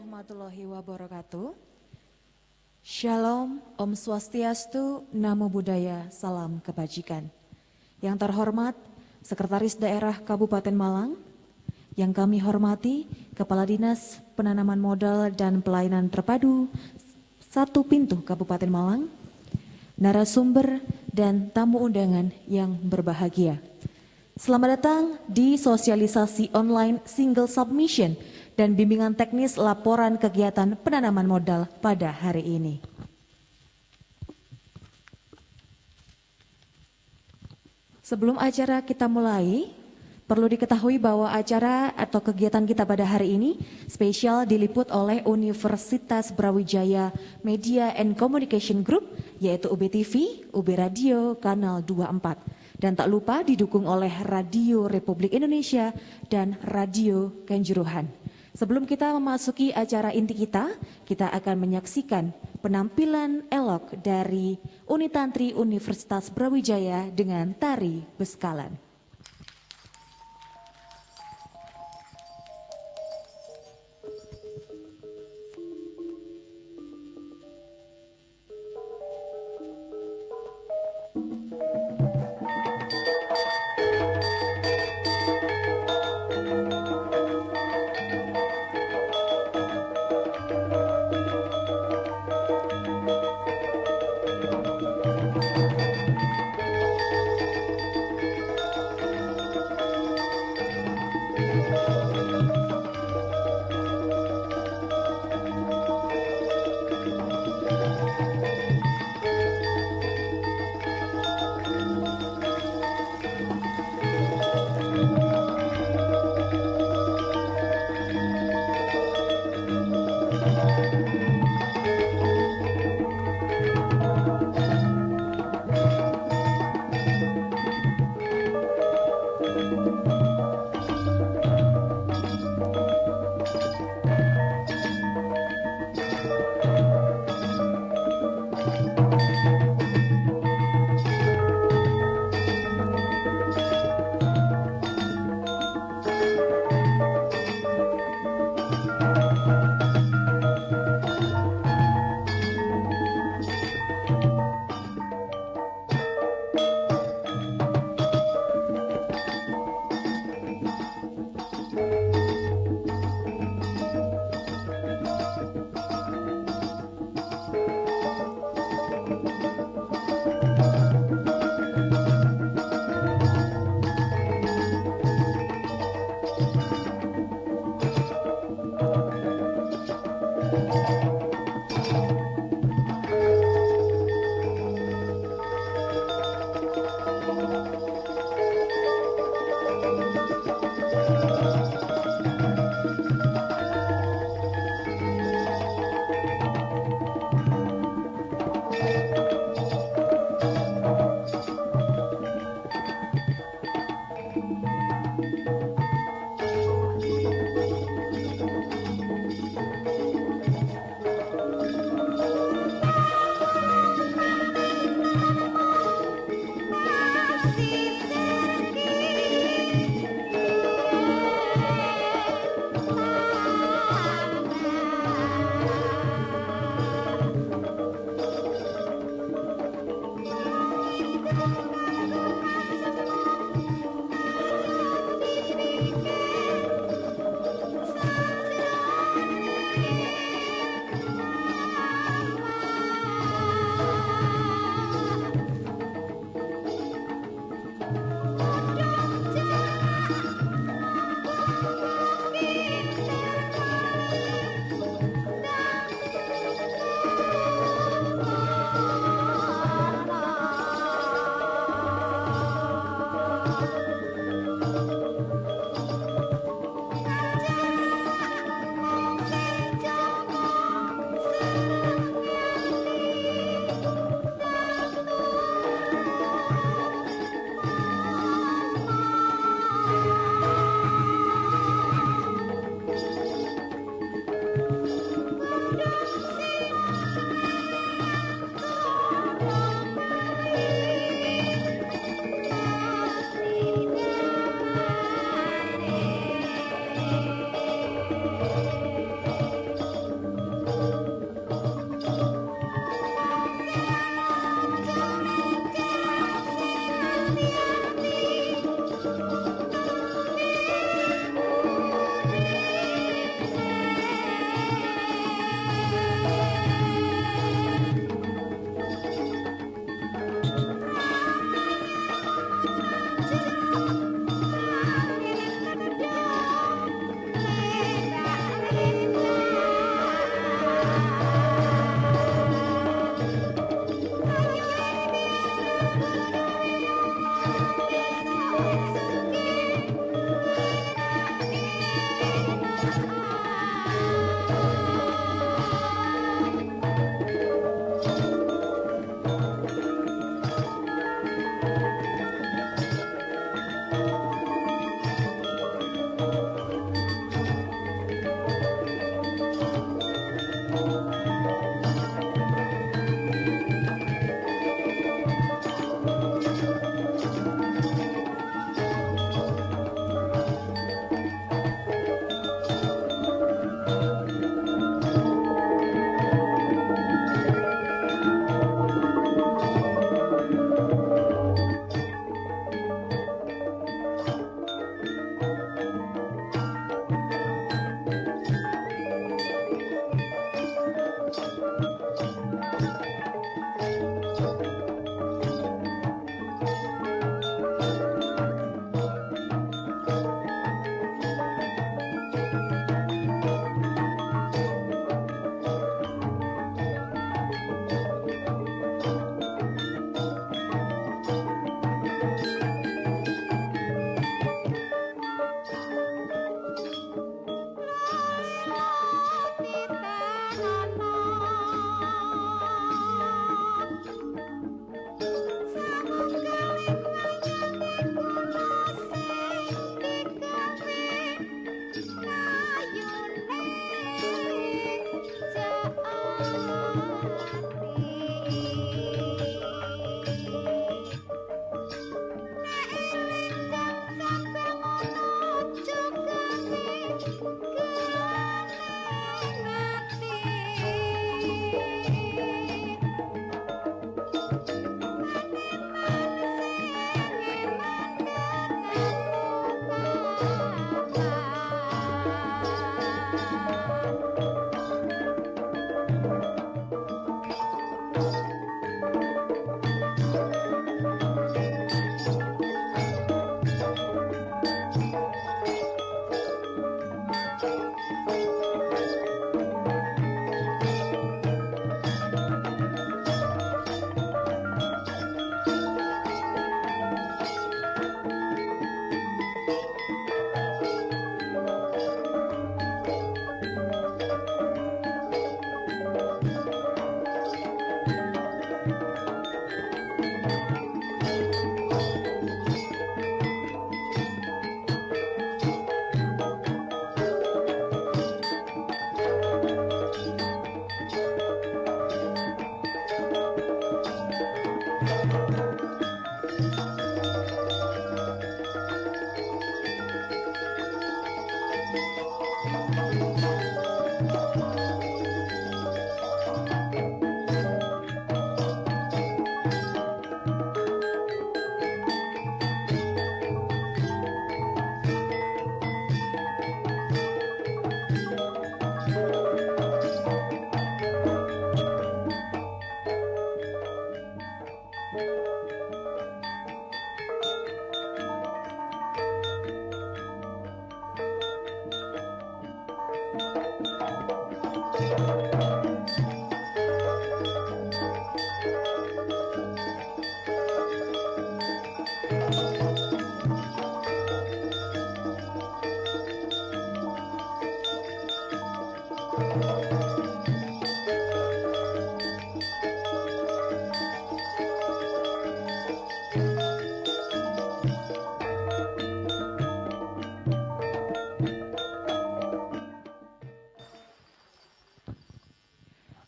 warahmatullahi wabarakatuh. Shalom, Om Swastiastu, Namo Buddhaya, Salam Kebajikan. Yang terhormat, Sekretaris Daerah Kabupaten Malang, yang kami hormati Kepala Dinas Penanaman Modal dan Pelayanan Terpadu Satu Pintu Kabupaten Malang, narasumber dan tamu undangan yang berbahagia. Selamat datang di sosialisasi online single submission dan bimbingan teknis laporan kegiatan penanaman modal pada hari ini. Sebelum acara kita mulai, perlu diketahui bahwa acara atau kegiatan kita pada hari ini spesial diliput oleh Universitas Brawijaya Media and Communication Group, yaitu UBTV, UB Radio, Kanal 24. Dan tak lupa didukung oleh Radio Republik Indonesia dan Radio Kanjuruhan. Sebelum kita memasuki acara inti kita akan menyaksikan penampilan elok dari Unitantri Universitas Brawijaya dengan tari beskalan.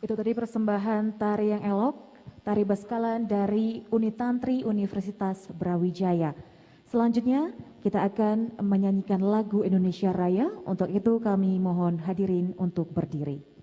Itu tadi persembahan tari yang elok, tari Baskalan dari Unit Tantri Universitas Brawijaya. Selanjutnya kita akan menyanyikan lagu Indonesia Raya. Untuk itu kami mohon hadirin untuk berdiri.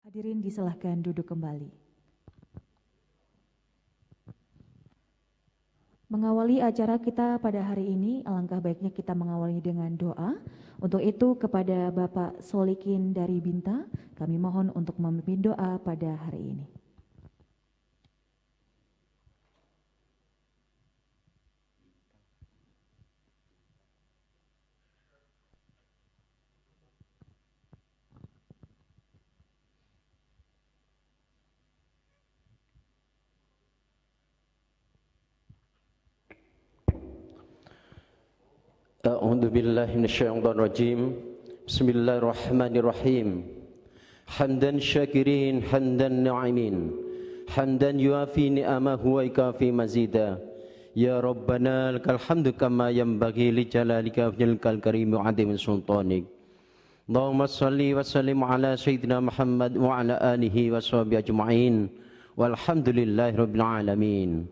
Hadirin disilahkan duduk kembali. Mengawali acara kita pada hari ini, alangkah baiknya kita mengawali dengan doa. Untuk itu kepada Bapak Solikin dari Binta, kami mohon untuk memimpin doa pada hari ini. A'udzu billahi minasyaitonir rajim. Bismillahirrahmanirrahim. Hamdan syakirin, hamdan na'imin, hamdan yuafi ni'amahu wa ikafi mazida. Ya Rabbana lakal hamdu kama yanbaghi li jalalika wajhikal karim wa 'azimi sultanik. Allahumma shalli wa sallim ala sayyidina Muhammad wa ala alihi wa sahbihi ajma'in. Walhamdulillahi rabbil alamin.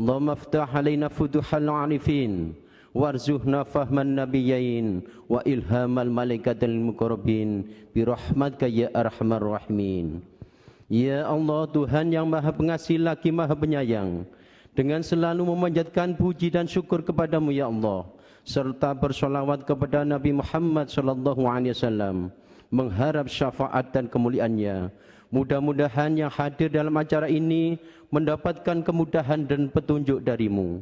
Allahumma iftah alaina futuhal 'arifin warzuqna fahman nabiyyin wa ilhamal malaikatil muqarrabin bi rahmatika ya arhamar rahimin. Ya Allah, Tuhan yang Maha Pengasih lagi Maha Penyayang, dengan selalu memanjatkan puji dan syukur kepadamu ya Allah, serta bersolawat kepada Nabi Muhammad sallallahu alaihi wasallam. mengharap syafaat dan kemuliaannya. Mudah-mudahan yang hadir dalam acara ini mendapatkan kemudahan dan petunjuk darimu.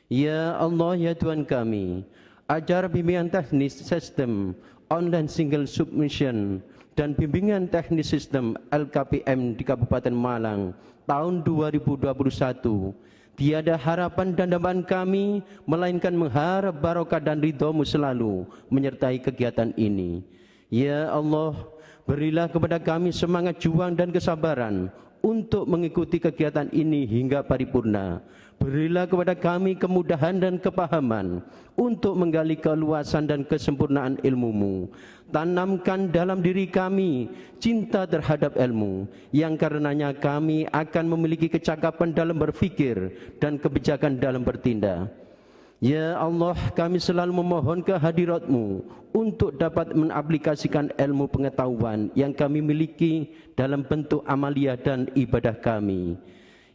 Ya Allah, ya Tuhan kami, ajar bimbingan teknis sistem online single submission dan bimbingan teknis sistem LKPM di Kabupaten Malang tahun 2021 tiada harapan dan dambaan kami melainkan mengharap barokah dan ridho-Mu selalu menyertai kegiatan ini. Ya Allah, berilah kepada kami semangat juang dan kesabaran untuk mengikuti kegiatan ini hingga paripurna. Berilah kepada kami kemudahan dan kepahaman untuk menggali keluasan dan kesempurnaan ilmu-Mu. Tanamkan dalam diri kami cinta terhadap ilmu, yang karenanya kami akan memiliki kecakapan dalam berfikir dan kebijakan dalam bertindak. Ya Allah, kami selalu memohon kehadirat-Mu untuk dapat mengaplikasikan ilmu pengetahuan yang kami miliki dalam bentuk amalia dan ibadah kami.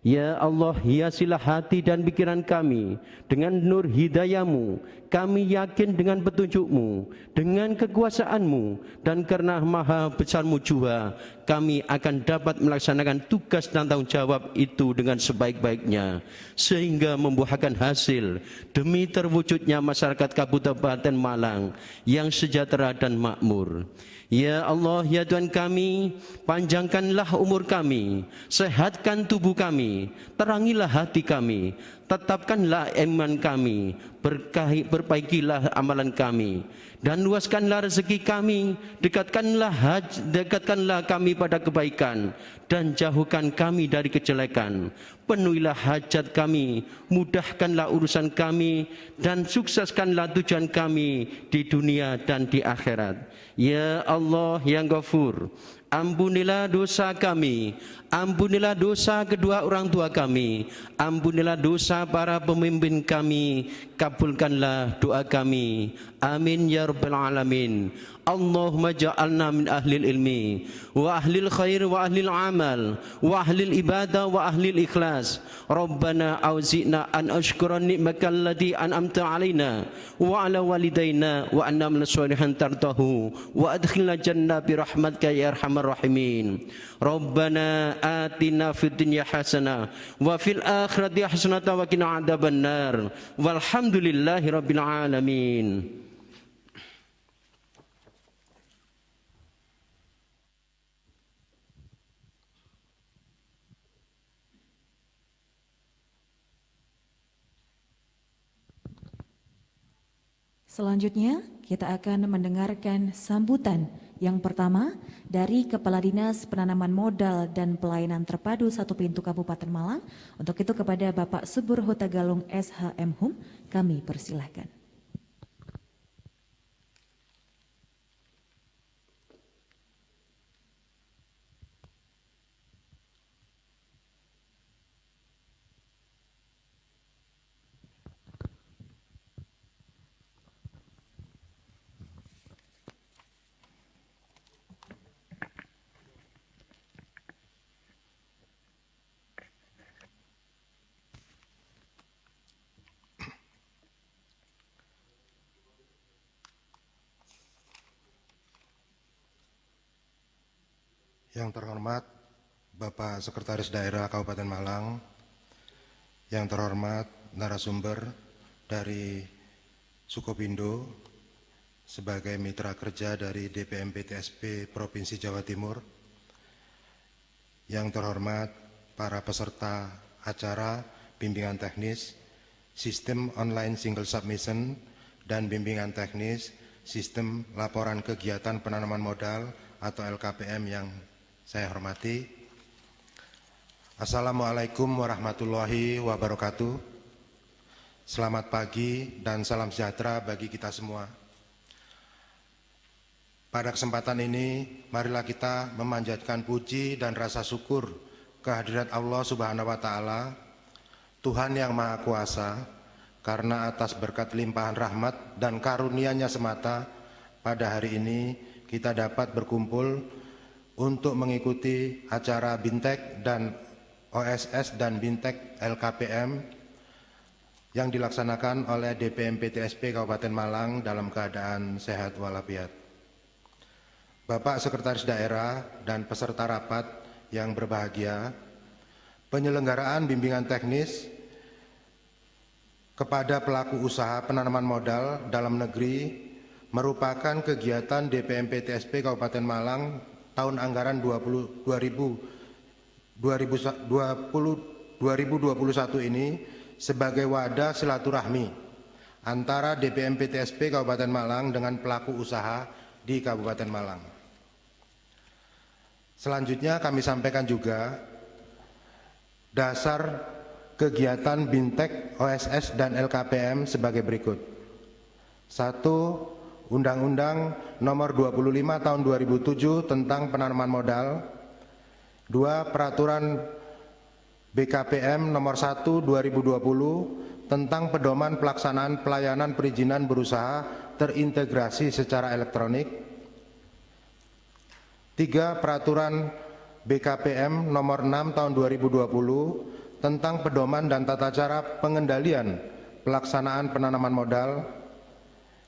Ya Allah, hiasilah hati dan pikiran kami dengan nur hidayah-Mu. Kami yakin dengan petunjuk-Mu, dengan kekuasaan-Mu, dan karena maha besar-Mu jua, kami akan dapat melaksanakan tugas dan tanggung jawab itu dengan sebaik-baiknya, sehingga membuahkan hasil demi terwujudnya masyarakat Kabupaten Malang yang sejahtera dan makmur. Ya Allah, ya Tuhan kami, panjangkanlah umur kami, sehatkan tubuh kami, terangilah hati kami, tetapkanlah iman kami, perbaikilah amalan kami, dan luaskanlah rezeki kami, dekatkanlah kami pada kebaikan, dan jauhkan kami dari kejelekan. Penuhilah hajat kami, mudahkanlah urusan kami, dan sukseskanlah tujuan kami di dunia dan di akhirat. Ya Allah yang Ghafur, ampunilah dosa kami, ampunilah dosa kedua orang tua kami, ampunilah dosa para pemimpin kami, kabulkanlah doa kami. Amin ya rabbal alamin. Allahumma ja'alna min ahlil ilmi wa ahlil khair wa ahlil amal wa ahlil ibadah wa ahlil ikhlas. Rabbana auzi'na an ashkura ni'makal ladzi an'amta alaina wa ala walidayna wa anna min sholihan tartahu wa adkhilna jannah bi rahmatika ya arhamar rahimin. Rabbana atina fid dunya hasanah wa fil akhirati hasanah wa qina adzabannar. Walhamdulillahi rabbil alamin. Selanjutnya, kita akan mendengarkan sambutan yang pertama dari Kepala Dinas Penanaman Modal dan Pelayanan Terpadu Satu Pintu Kabupaten Malang. Untuk itu kepada Bapak Subur Hutagalung SHM Hum, kami persilahkan. Yang terhormat Bapak Sekretaris Daerah Kabupaten Malang, yang terhormat narasumber dari Sukopindo sebagai mitra kerja dari DPM PTSP Provinsi Jawa Timur, yang terhormat para peserta acara bimbingan teknis, sistem online single submission, dan bimbingan teknis, sistem laporan kegiatan penanaman modal atau LKPM yang saya hormati. Assalamualaikum warahmatullahi wabarakatuh. Selamat pagi dan salam sejahtera bagi kita semua. Pada kesempatan ini, marilah kita memanjatkan puji dan rasa syukur kehadirat Allah Subhanahu wa Ta'ala, Tuhan yang Maha Kuasa, karena atas berkat limpahan rahmat dan karunia-Nya semata, pada hari ini kita dapat berkumpul untuk mengikuti acara Bintek dan OSS dan Bintek LKPM yang dilaksanakan oleh DPM PTSP Kabupaten Malang dalam keadaan sehat walafiat. Bapak Sekretaris Daerah dan peserta rapat yang berbahagia, penyelenggaraan bimbingan teknis kepada pelaku usaha penanaman modal dalam negeri merupakan kegiatan DPMP TSP Kabupaten Malang tahun anggaran 2021 ini sebagai wadah silaturahmi antara DPMP TSP Kabupaten Malang dengan pelaku usaha di Kabupaten Malang. Selanjutnya kami sampaikan juga dasar kegiatan Bintek, OSS, dan LKPM sebagai berikut. 1. Undang-Undang Nomor 25 Tahun 2007 tentang penanaman modal. 2. Peraturan BKPM Nomor 1 2020 tentang pedoman pelaksanaan pelayanan perizinan berusaha terintegrasi secara elektronik. 3. Peraturan BKPM Nomor 6 Tahun 2020 tentang pedoman dan tata cara pengendalian pelaksanaan penanaman modal.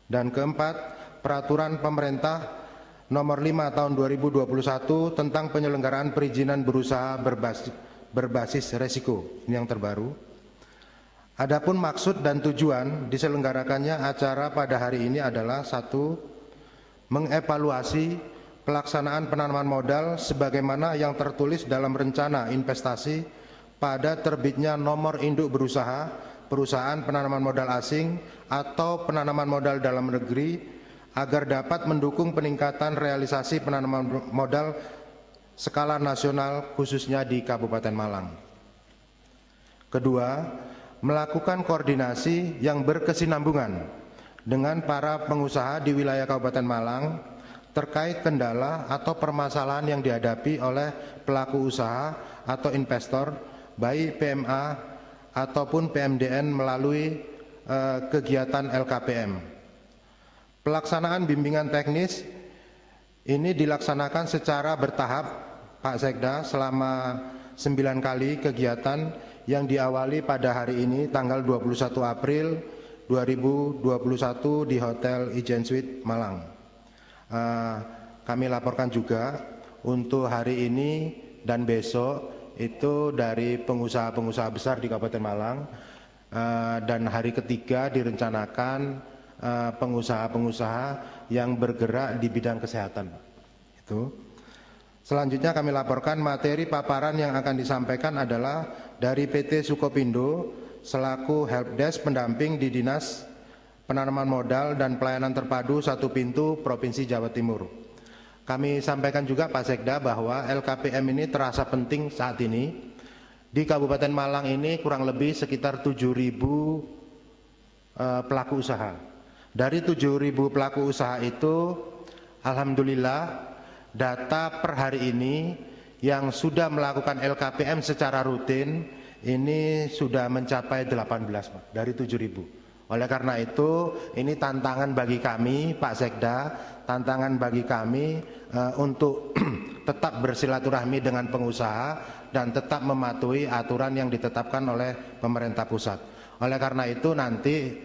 Dan keempat, Peraturan Pemerintah Nomor 5 Tahun 2021 tentang penyelenggaraan perizinan berusaha berbasis resiko. Ini yang terbaru. Adapun maksud dan tujuan diselenggarakannya acara pada hari ini adalah: 1. Mengevaluasi pelaksanaan penanaman modal sebagaimana yang tertulis dalam rencana investasi pada terbitnya nomor induk berusaha perusahaan penanaman modal asing atau penanaman modal dalam negeri agar dapat mendukung peningkatan realisasi penanaman modal skala nasional khususnya di Kabupaten Malang. Kedua, melakukan koordinasi yang berkesinambungan dengan para pengusaha di wilayah Kabupaten Malang terkait kendala atau permasalahan yang dihadapi oleh pelaku usaha atau investor, baik PMA ataupun PMDN melalui kegiatan LKPM. Pelaksanaan bimbingan teknis ini dilaksanakan secara bertahap, Pak Sekda, selama 9 kali kegiatan yang diawali pada hari ini tanggal 21 April 2021 di Hotel Ijen Suite Malang. Kami laporkan juga untuk hari ini dan besok itu dari pengusaha-pengusaha besar di Kabupaten Malang, dan hari ketiga direncanakan pengusaha-pengusaha yang bergerak di bidang kesehatan. Itu. Selanjutnya kami laporkan materi paparan yang akan disampaikan adalah dari PT Sukopindo selaku helpdesk pendamping di Dinas Penanaman Modal dan Pelayanan Terpadu Satu Pintu Provinsi Jawa Timur. Kami sampaikan juga Pak Sekda bahwa LKPM ini terasa penting saat ini. Di Kabupaten Malang ini kurang lebih sekitar 7.000 pelaku usaha. Dari 7.000 pelaku usaha itu, alhamdulillah data per hari ini yang sudah melakukan LKPM secara rutin ini sudah mencapai 18 dari 7.000. Oleh karena itu, ini tantangan bagi kami, Pak Sekda, tantangan bagi kami untuk tetap bersilaturahmi dengan pengusaha dan tetap mematuhi aturan yang ditetapkan oleh pemerintah pusat. Oleh karena itu nanti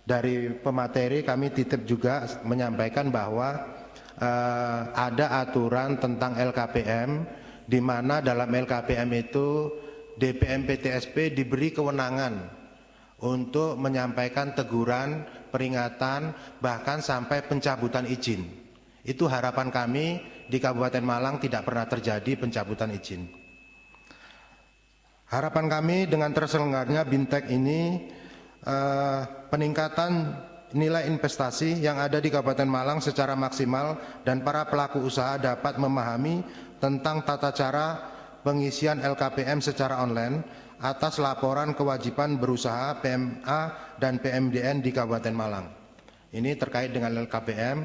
dari pemateri kami titip juga menyampaikan bahwa ada aturan tentang LKPM, di mana dalam LKPM itu DPMP TSP diberi kewenangan untuk menyampaikan teguran, peringatan, bahkan sampai pencabutan izin. Itu harapan kami di Kabupaten Malang tidak pernah terjadi pencabutan izin. Harapan kami dengan terselenggaranya Bintek ini, peningkatan nilai investasi yang ada di Kabupaten Malang secara maksimal dan para pelaku usaha dapat memahami tentang tata cara pengisian LKPM secara online atas laporan kewajiban berusaha PMA dan PMDN di Kabupaten Malang. Ini terkait dengan LKPM.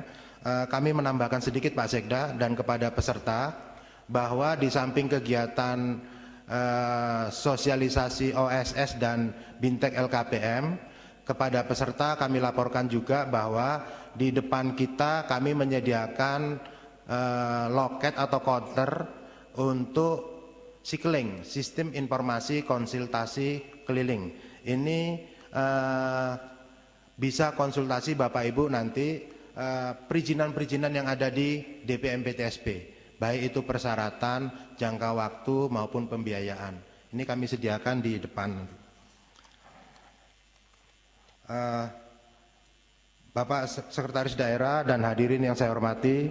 Kami menambahkan sedikit Pak Sekda dan kepada peserta bahwa di samping kegiatan sosialisasi OSS dan Bintek LKPM, kepada peserta kami laporkan juga bahwa di depan kita kami menyediakan loket atau counter untuk Sikling, Sistem Informasi Konsultasi Keliling. Ini bisa konsultasi Bapak Ibu nanti perizinan-perizinan yang ada di DPMPTSP, baik itu persyaratan, jangka waktu maupun pembiayaan. Ini kami sediakan di depan. Bapak Sekretaris Daerah dan hadirin yang saya hormati,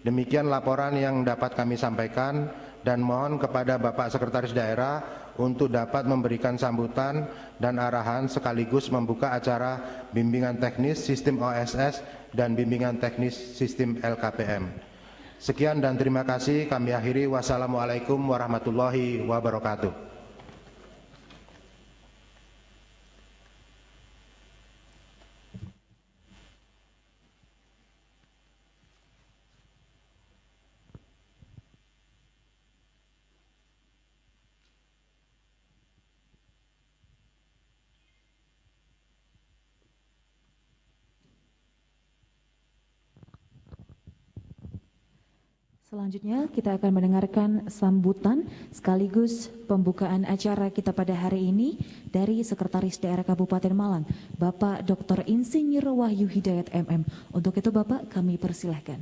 demikian laporan yang dapat kami sampaikan, dan mohon kepada Bapak Sekretaris Daerah untuk dapat memberikan sambutan dan arahan sekaligus membuka acara bimbingan teknis sistem OSS dan bimbingan teknis sistem LKPM. Sekian dan terima kasih, kami akhiri. Wassalamualaikum warahmatullahi wabarakatuh. Selanjutnya kita akan mendengarkan sambutan sekaligus pembukaan acara kita pada hari ini dari Sekretaris Daerah Kabupaten Malang, Bapak Dr. Insinyur Wahyu Hidayat MM. Untuk itu Bapak kami persilahkan.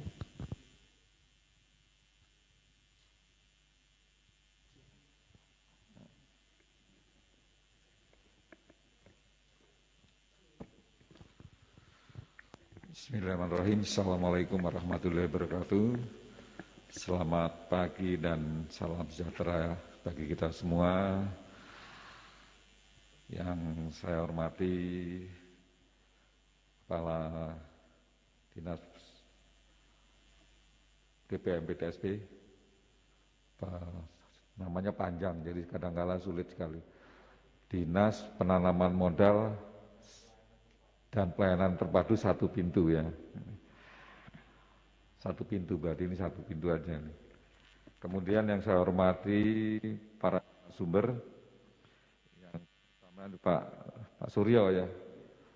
Bismillahirrahmanirrahim. Assalamualaikum warahmatullahi wabarakatuh. Selamat pagi dan salam sejahtera bagi kita semua. Yang saya hormati Kepala Dinas DPMPTSP, namanya panjang jadi kadang-kala sulit sekali. Dinas Penanaman Modal dan Pelayanan Terpadu Satu Pintu ya. Satu pintu, berarti ini satu pintu aja nih. Kemudian yang saya hormati para sumber, yang pertama Pak Suryo ya,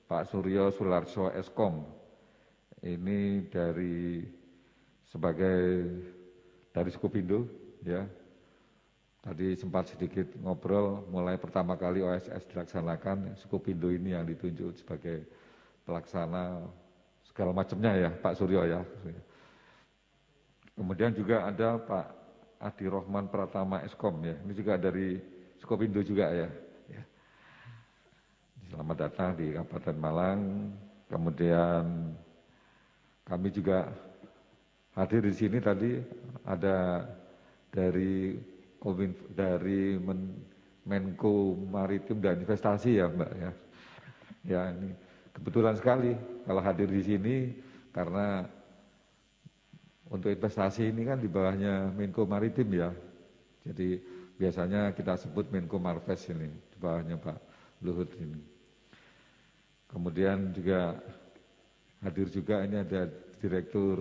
Pak Suryo Sularso Eskom, ini sebagai dari Sukopindo ya. Tadi sempat sedikit ngobrol, mulai pertama kali OSS dilaksanakan, Sukopindo ini yang ditunjuk sebagai pelaksana segala macamnya ya, Pak Suryo ya. Kemudian juga ada Pak Adi Rohman Pratama Eskom ya, ini juga dari Sukopindo juga ya. Selamat datang di Kabupaten Malang. Kemudian kami juga hadir di sini tadi ada dari Menko Maritim dan Investasi ya Mbak ya. Ya ini kebetulan sekali kalau hadir di sini karena untuk investasi ini kan di bawahnya Menko Maritim ya. Jadi biasanya kita sebut Menko Marves ini, di bawahnya Pak Luhut ini. Kemudian juga hadir juga ini ada Direktur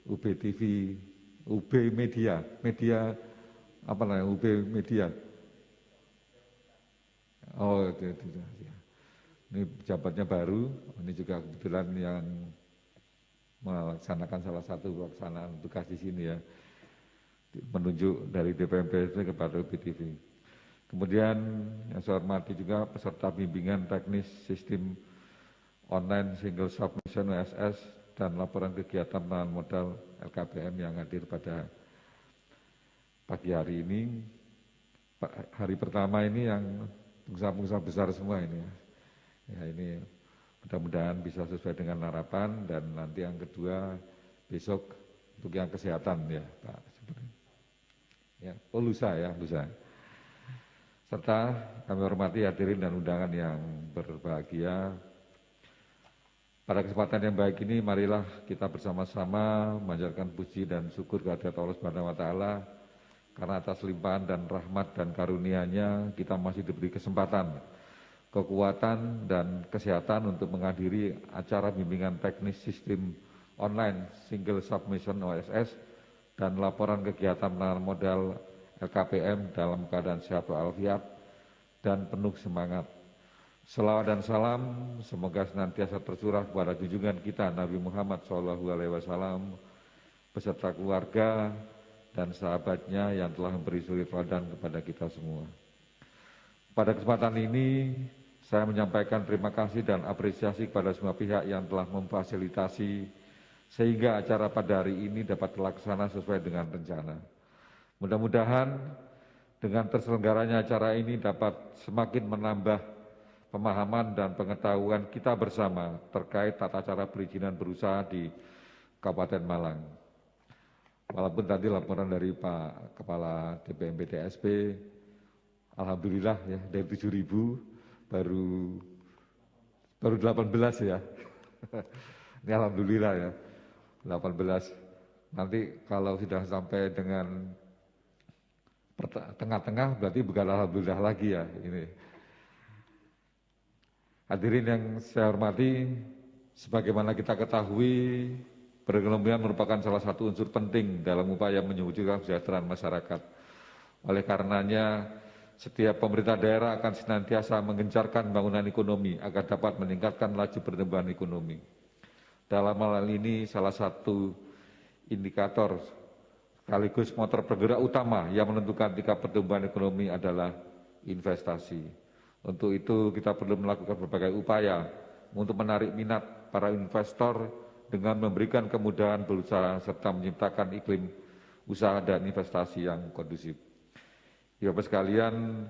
UB TV, UB Media apa namanya UB Media. Oh itu ya. Ini pejabatnya baru, ini juga kebetulan yang melaksanakan salah satu pelaksanaan tugas di sini ya, menunjuk dari DPMPTSP kepada UBTV. Kemudian yang saya hormati juga peserta bimbingan teknis sistem online single submission OSS dan laporan kegiatan penanaman modal LKPM yang hadir pada pagi hari ini. Hari pertama ini yang pengusaha-pengusaha besar semua ini ya ini. Mudah-mudahan bisa sesuai dengan harapan, dan nanti yang kedua besok untuk yang kesehatan ya Pak. Ya, lusa. Serta kami hormati hadirin dan undangan yang berbahagia. Pada kesempatan yang baik ini marilah kita bersama-sama memanjatkan puji dan syukur kehadirat Allah Subhanahu wa taala karena atas limpahan dan rahmat dan karunia-Nya kita masih diberi kesempatan, kekuatan dan kesehatan untuk menghadiri acara bimbingan teknis sistem online single submission OSS dan laporan kegiatan penanaman modal LKPM dalam keadaan sehat walafiat dan penuh semangat. Selawat dan salam semoga senantiasa tercurah kepada junjungan kita Nabi Muhammad SAW beserta keluarga dan sahabatnya yang telah memberi suri teladan kepada kita semua. Pada kesempatan ini saya menyampaikan terima kasih dan apresiasi kepada semua pihak yang telah memfasilitasi sehingga acara pada hari ini dapat terlaksana sesuai dengan rencana. Mudah-mudahan dengan terselenggaranya acara ini dapat semakin menambah pemahaman dan pengetahuan kita bersama terkait tata cara perizinan berusaha di Kabupaten Malang. Walaupun tadi laporan dari Pak Kepala DPMP TSP, alhamdulillah ya dari 7.000 baru 18 ya. Ini alhamdulillah ya 18. Nanti kalau sudah sampai dengan tengah-tengah berarti bukan alhamdulillah lagi ya ini. Hadirin yang saya hormati, sebagaimana kita ketahui, perekonomian merupakan salah satu unsur penting dalam upaya mewujudkan kesejahteraan masyarakat. Oleh karenanya, setiap pemerintah daerah akan senantiasa menggencarkan pembangunan ekonomi agar dapat meningkatkan laju pertumbuhan ekonomi. Dalam hal ini, salah satu indikator sekaligus motor penggerak utama yang menentukan tingkat pertumbuhan ekonomi adalah investasi. Untuk itu, kita perlu melakukan berbagai upaya untuk menarik minat para investor dengan memberikan kemudahan berusaha serta menciptakan iklim usaha dan investasi yang kondusif. Bapak sekalian,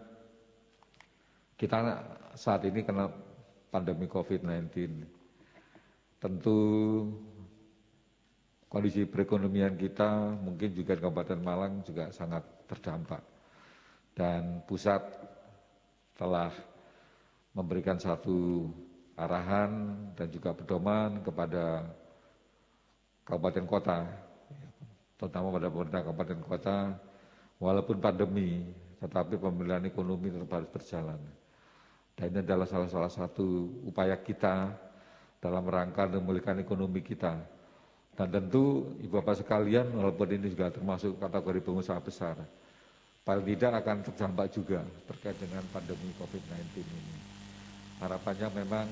kita saat ini kena pandemi COVID-19. Tentu kondisi perekonomian kita mungkin juga di Kabupaten Malang juga sangat terdampak. Dan pusat telah memberikan satu arahan dan juga pedoman kepada kabupaten kota, terutama pada pemerintah kabupaten kota, walaupun pandemi, tetapi pemulihan ekonomi tetap harus berjalan. Dan ini adalah salah satu upaya kita dalam rangka memulihkan ekonomi kita. Dan tentu Ibu Bapak sekalian, walaupun ini juga termasuk kategori pengusaha besar, paling tidak akan terdampak juga terkait dengan pandemi COVID-19 ini. Harapannya memang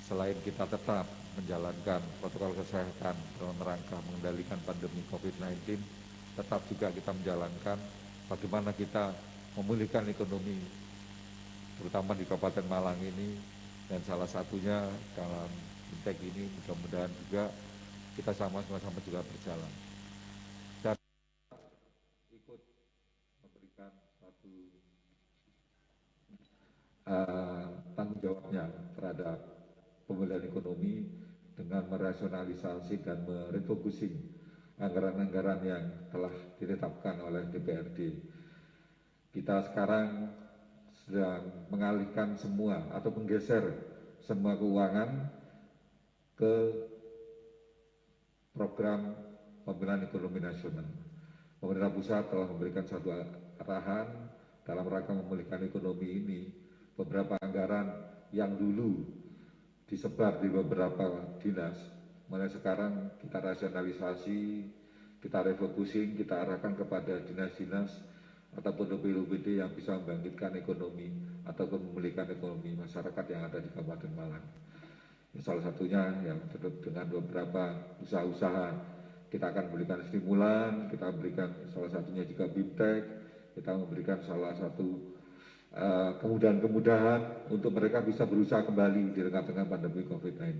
selain kita tetap menjalankan protokol kesehatan dalam rangka mengendalikan pandemi COVID-19, tetap juga kita menjalankan bagaimana kita memulihkan ekonomi, terutama di Kabupaten Malang ini, dan salah satunya dalam Intek ini mudah-mudahan juga kita sama-sama juga berjalan. Dan ikut memberikan satu tanggung jawabnya terhadap pemulihan ekonomi dengan merasionalisasi dan merefocusing anggaran-anggaran yang telah ditetapkan oleh DPRD. Kita sekarang sedang mengalihkan semua atau menggeser semua keuangan ke program pemulihan ekonomi nasional. Pemerintah pusat telah memberikan satu arahan dalam rangka memulihkan ekonomi ini. Beberapa anggaran yang dulu disebar di beberapa dinas, mulai sekarang kita rasionalisasi, kita refocusing, kita arahkan kepada dinas-dinas ataupun UPD yang bisa membangkitkan ekonomi ataupun memulihkan ekonomi masyarakat yang ada di Kabupaten Malang. Salah satunya yang dengan beberapa usaha-usaha, kita akan memberikan stimulan, kita berikan salah satunya juga BIMTEK, kita memberikan salah satu kemudahan-kemudahan untuk mereka bisa berusaha kembali di tengah-tengah pandemi COVID-19.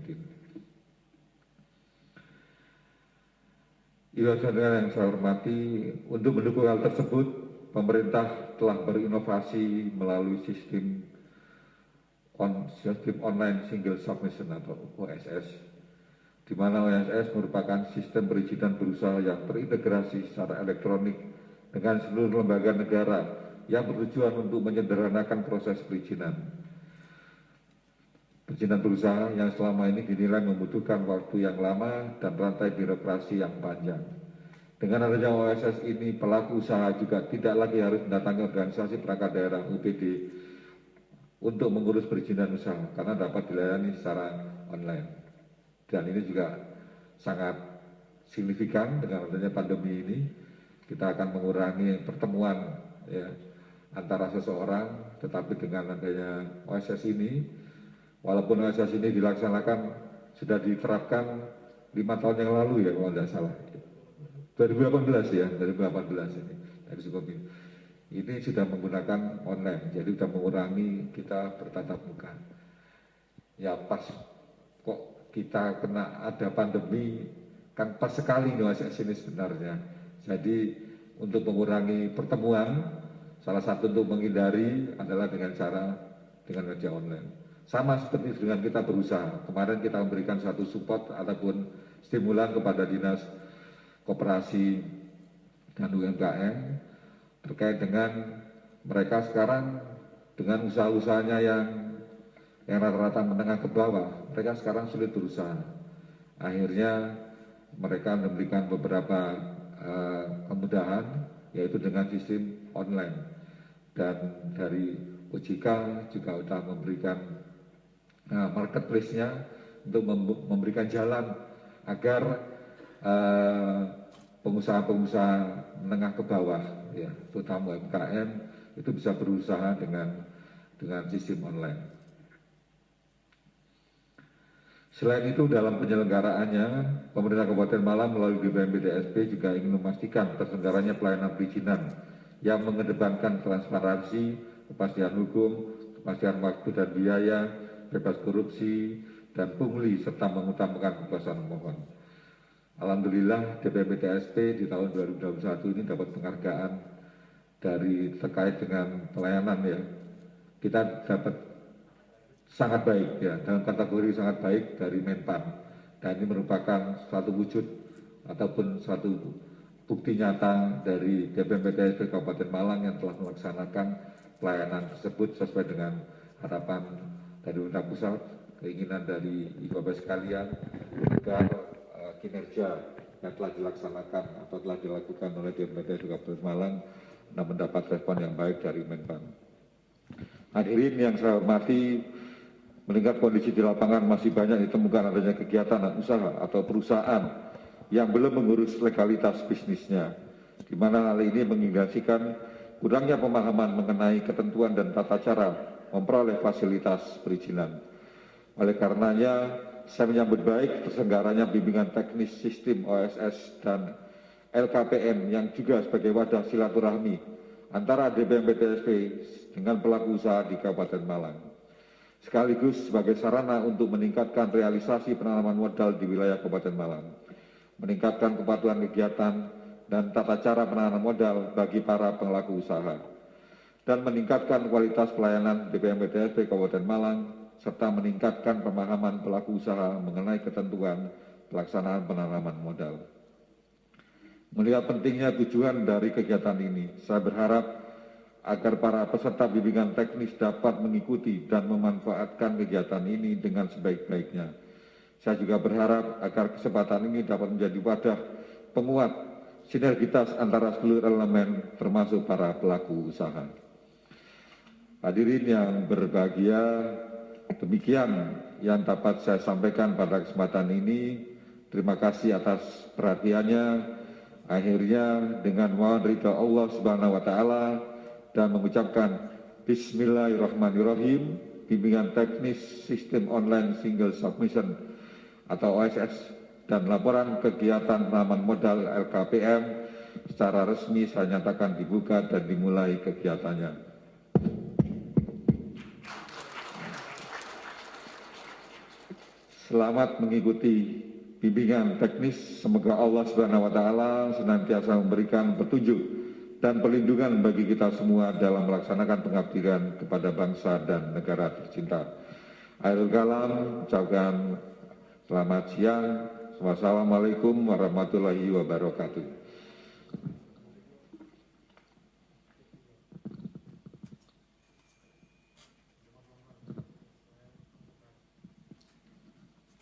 Yang saya hormati, untuk mendukung hal tersebut, pemerintah telah berinovasi melalui sistem online single submission atau OSS, di mana OSS merupakan sistem perizinan berusaha yang terintegrasi secara elektronik dengan seluruh lembaga negara yang bertujuan untuk menyederhanakan proses perizinan. Perizinan berusaha yang selama ini dinilai membutuhkan waktu yang lama dan rantai birokrasi yang panjang. Dengan adanya OSS ini, pelaku usaha juga tidak lagi harus mendatangi organisasi perangkat daerah UPD untuk mengurus perizinan usaha, karena dapat dilayani secara online. Dan ini juga sangat signifikan dengan adanya pandemi ini, kita akan mengurangi pertemuan ya, antara seseorang, tetapi dengan adanya OSS ini, walaupun OSS ini dilaksanakan, sudah diterapkan 5 tahun yang lalu ya kalau tidak salah, 2018 ya, 2018 ini, dari Sukobi. Ini sudah menggunakan online, jadi sudah mengurangi kita bertatap muka. Ya pas kok kita kena ada pandemi, kan pas sekali nih OSS ini sebenarnya. Jadi untuk mengurangi pertemuan, salah satu untuk menghindari adalah dengan media online. Sama seperti dengan kita berusaha. Kemarin kita memberikan satu support ataupun stimulan kepada Dinas Koperasi dan UMKM terkait dengan mereka sekarang dengan usaha-usahanya yang rata-rata menengah ke bawah, mereka sekarang sulit berusaha. Akhirnya mereka memberikan beberapa kemudahan, yaitu dengan sistem online. Dan dari OJK juga sudah memberikan marketplace-nya untuk memberikan jalan agar pengusaha-pengusaha menengah ke bawah, ya, terutama UMKM, itu bisa berusaha dengan sistem online. Selain itu, dalam penyelenggaraannya, pemerintah Kabupaten Malang melalui BPMPTSP juga ingin memastikan terselenggaranya pelayanan perizinan yang mengedepankan transparansi, kepastian hukum, kepastian waktu dan biaya, bebas korupsi, dan pungli, serta mengutamakan kepuasan pemohon. Alhamdulillah, BPMPTSP di tahun 2021 ini dapat penghargaan terkait dengan pelayanan, ya. Kita dapat sangat baik, ya, dalam kategori sangat baik dari Menpan, dan ini merupakan suatu wujud ataupun suatu bukti nyata dari BPMPTSP Kabupaten Malang yang telah melaksanakan pelayanan tersebut sesuai dengan harapan dari pemerintah pusat, keinginan dari Ibu-Bapak sekalian, agar kinerja yang telah dilaksanakan atau telah dilakukan oleh BPMPTSP Kabupaten Malang mendapat respon yang baik dari Menpan. Hadirin yang saya hormati, mengingat kondisi di lapangan masih banyak ditemukan adanya kegiatan dan usaha atau perusahaan yang belum mengurus legalitas bisnisnya, di mana hal ini mengindikasikan kurangnya pemahaman mengenai ketentuan dan tata cara memperoleh fasilitas perizinan. Oleh karenanya, saya menyambut baik terselenggaranya bimbingan teknis sistem OSS dan LKPM yang juga sebagai wadah silaturahmi antara BPMPTSP dengan pelaku usaha di Kabupaten Malang, sekaligus sebagai sarana untuk meningkatkan realisasi penanaman modal di wilayah Kabupaten Malang, meningkatkan kepatuhan kegiatan dan tata cara penanaman modal bagi para pelaku usaha, dan meningkatkan kualitas pelayanan BPMPTSP Kabupaten Malang, serta meningkatkan pemahaman pelaku usaha mengenai ketentuan pelaksanaan penanaman modal. Melihat pentingnya tujuan dari kegiatan ini, saya berharap agar para peserta bimbingan teknis dapat mengikuti dan memanfaatkan kegiatan ini dengan sebaik-baiknya. Saya juga berharap agar kesempatan ini dapat menjadi wadah penguat sinergitas antara seluruh elemen termasuk para pelaku usaha. Hadirin yang berbahagia, demikian yang dapat saya sampaikan pada kesempatan ini. Terima kasih atas perhatiannya. Akhirnya dengan mohon ridha Allah Subhanahu wa taala dan mengucapkan Bismillahirrahmanirrahim, bimbingan teknis sistem online single submission atau OSS dan laporan kegiatan penanaman modal LKPM secara resmi saya nyatakan dibuka dan dimulai kegiatannya. Selamat mengikuti bimbingan teknis. Semoga Allah Subhanahu wa taala senantiasa memberikan petunjuk dan perlindungan bagi kita semua dalam melaksanakan pengabdian kepada bangsa dan negara tercinta. Akhirul kalam, ucapkan selamat siang. Wassalamualaikum warahmatullahi wabarakatuh.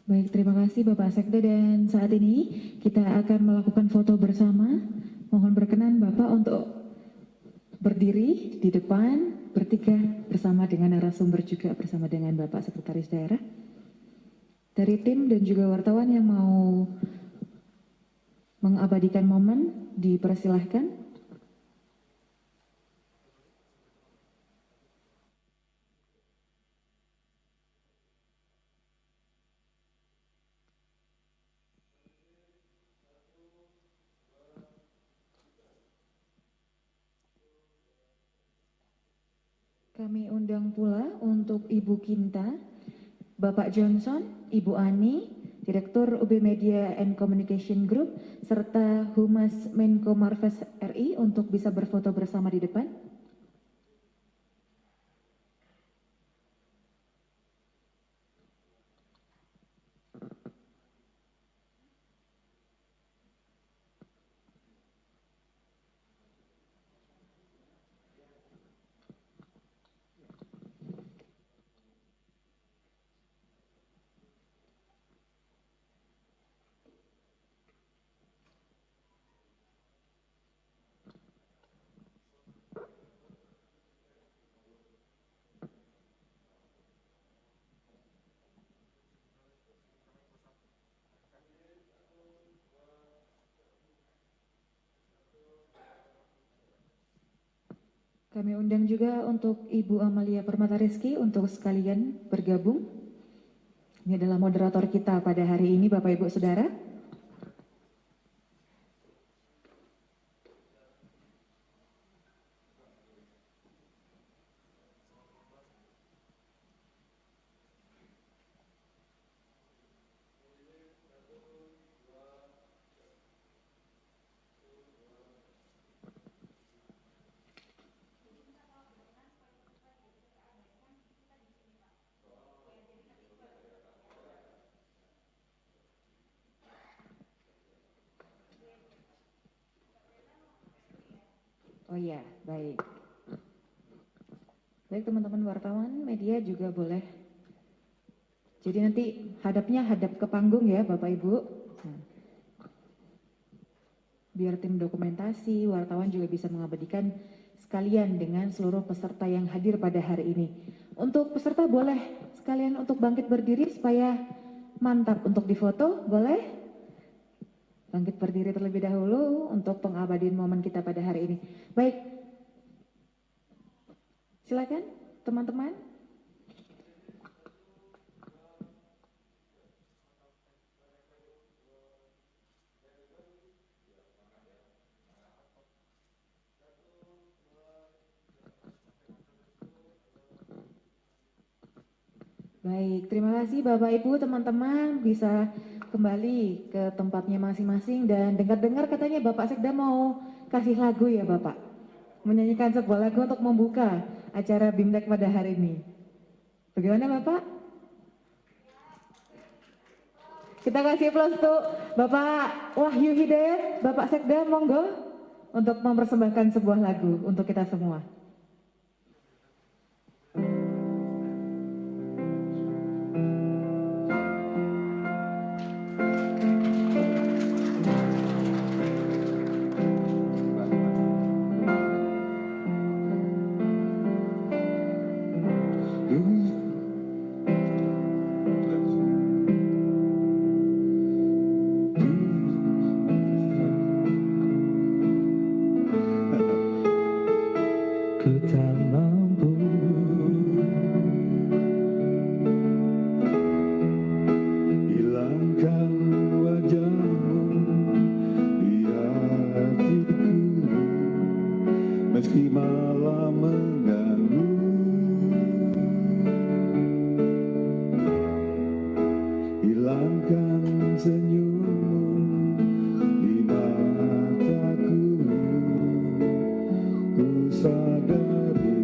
Baik, terima kasih Bapak Sekda, dan saat ini kita akan melakukan foto bersama. Mohon berkenan Bapak untuk berdiri di depan, bertiga bersama dengan narasumber juga bersama dengan Bapak Sekretaris Daerah. Dari tim dan juga wartawan yang mau mengabadikan momen, dipersilahkan. Kami undang pula untuk Ibu Kinta, Bapak Johnson, Ibu Ani, Direktur UB Media and Communication Group, serta Humas Menko Marves RI untuk bisa berfoto bersama di depan. Kami undang juga untuk Ibu Amalia Permata Rizky untuk sekalian bergabung. Ini adalah moderator kita pada hari ini, Bapak Ibu Saudara. Oh iya, baik. Baik teman-teman wartawan, media juga boleh. Jadi nanti hadap ke panggung ya Bapak Ibu. Nah, biar tim dokumentasi, wartawan juga bisa mengabadikan sekalian dengan seluruh peserta yang hadir pada hari ini. Untuk peserta boleh sekalian untuk bangkit berdiri supaya mantap untuk difoto, boleh? Bangkit berdiri terlebih dahulu untuk pengabadian momen kita pada hari ini. Baik, silakan teman-teman. Baik, terima kasih Bapak Ibu, teman-teman bisa kembali ke tempatnya masing-masing dan dengar-dengar katanya Bapak Sekda mau kasih lagu ya Bapak. Menyanyikan sebuah lagu untuk membuka acara BIMTEK pada hari ini. Bagaimana Bapak? Kita kasih aplaus untuk Bapak Wahyu Hidayat, Bapak Sekda, monggo untuk mempersembahkan sebuah lagu untuk kita semua. Ku tak mampu hilangkan wajahmu di hatiku, meski malam mengganggu. Hilangkan senyummu di mataku, ku sadari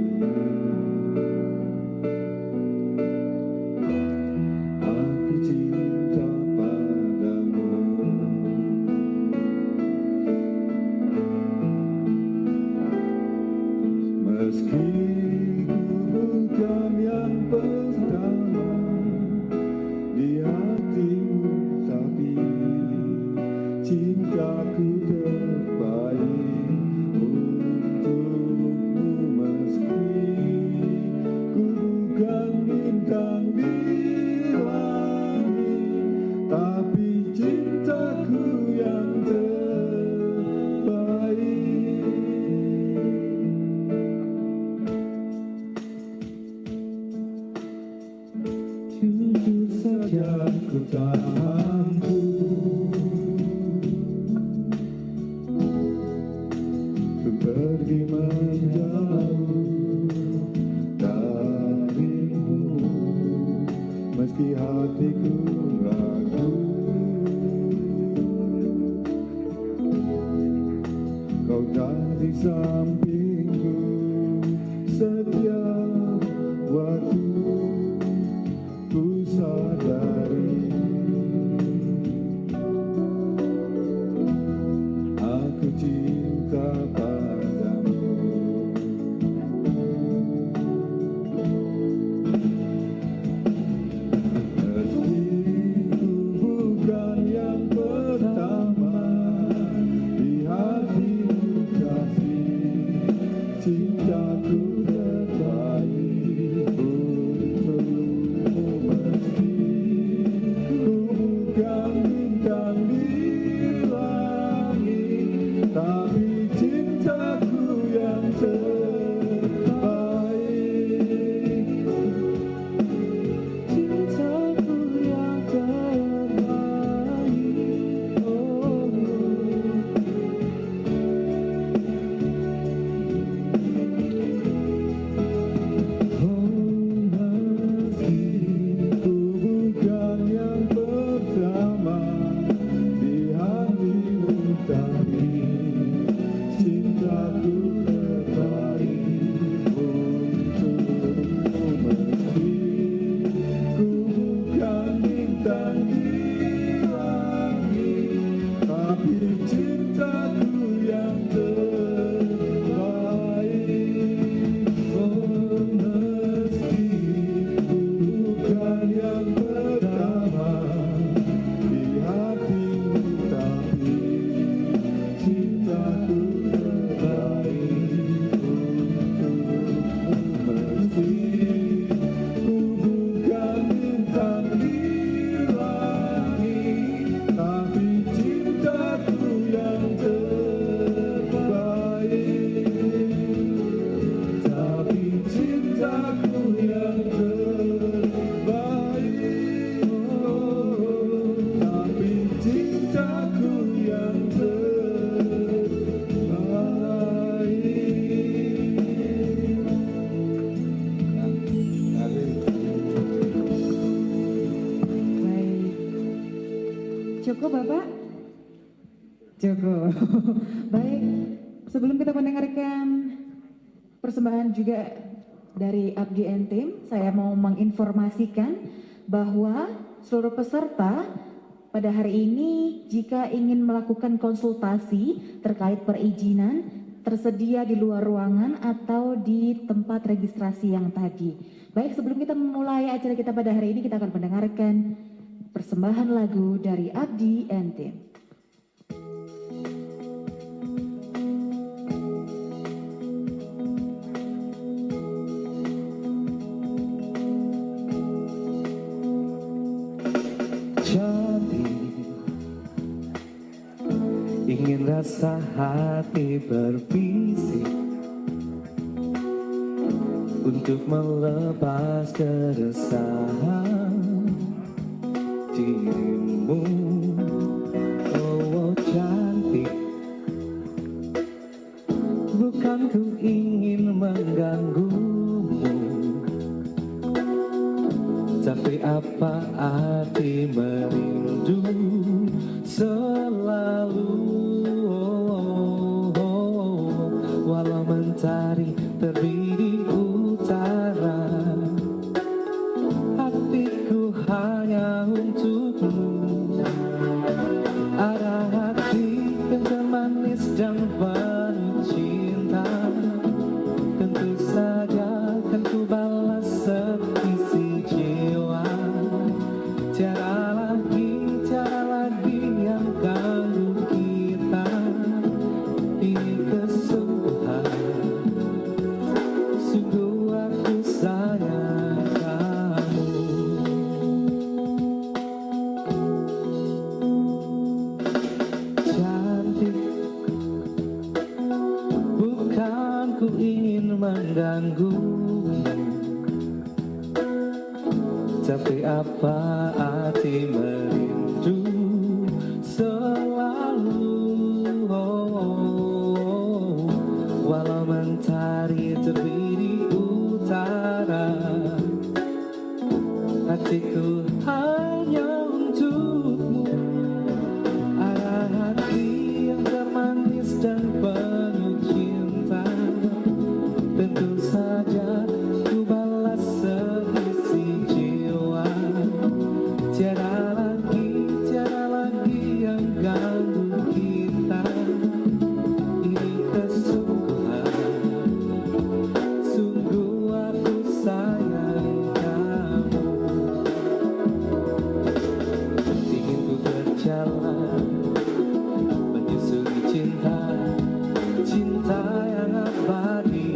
aku cinta padamu. Meski ku bukan yang pertama di hatimu, tapi cintaku terbaik untukmu. Meski ku bukan bintang di langit, tapi cintaku yang terbaik. Jujur saja ku tak mampu ku pergi menjauh darimu, meski hatiku ragu. cintaku terbaik untukmu meski ku bukan bintang di langit, tapi cintaku yang terbaik, cintaku yang terbaik. Oh, meski ku bukan yang pertama di hatimu, tapi cintaku terbaik untukmu. Meski ku bukan bintang di langit, tapi cintaku yang terbaik. Oh, meski ku bukan yang pertama di hatimu, tapi cintaku terbaik untukmu. Meski ku bukan bintang di langit, tapi cintaku yang terbaik, tapi cintaku yang terbaik. Oh, tapi cintaku yang Baik. Cukup Bapak? Cukup. Baik, sebelum kita mendengarkan persembahan juga dari Abdi and Tim, saya mau menginformasikan bahwa seluruh peserta pada hari ini jika ingin melakukan konsultasi terkait perizinan tersedia di luar ruangan atau di tempat registrasi yang tadi. Baik, sebelum kita memulai acara kita pada hari ini, kita akan mendengarkan persembahan lagu dari Abdi and Tim. cantik, ingin rasa hati berbisik untuk melepas keresahan dirimu. Oh, cantik, bukan ku ingin mengganggumu, tapi apa arti merindu selalu? Walau mentari terbit di utara, hatiku hanya untukmu. Ada hati yang termanis dan penuh cinta, tentu saja kan ku balas seisi jiwa. Tiada lagi yang ganggu kita. Ini kesungguhan, sungguh aku sayang kamu. Cantik, bukan ku ingin mengganggumu, tapi apa arti merindu selalu? Walau mentari terbit di utara, hatiku hanya untukmu. Ada hati yang termanis dan penuh cinta, tentu saja ku balas seisi jiwa. Tiada lagi yang ganggu kita. Ini kesungguhan, sungguh aku sayang kamu. Ingin ku berjalan menyusuri cinta, cinta yang abadi.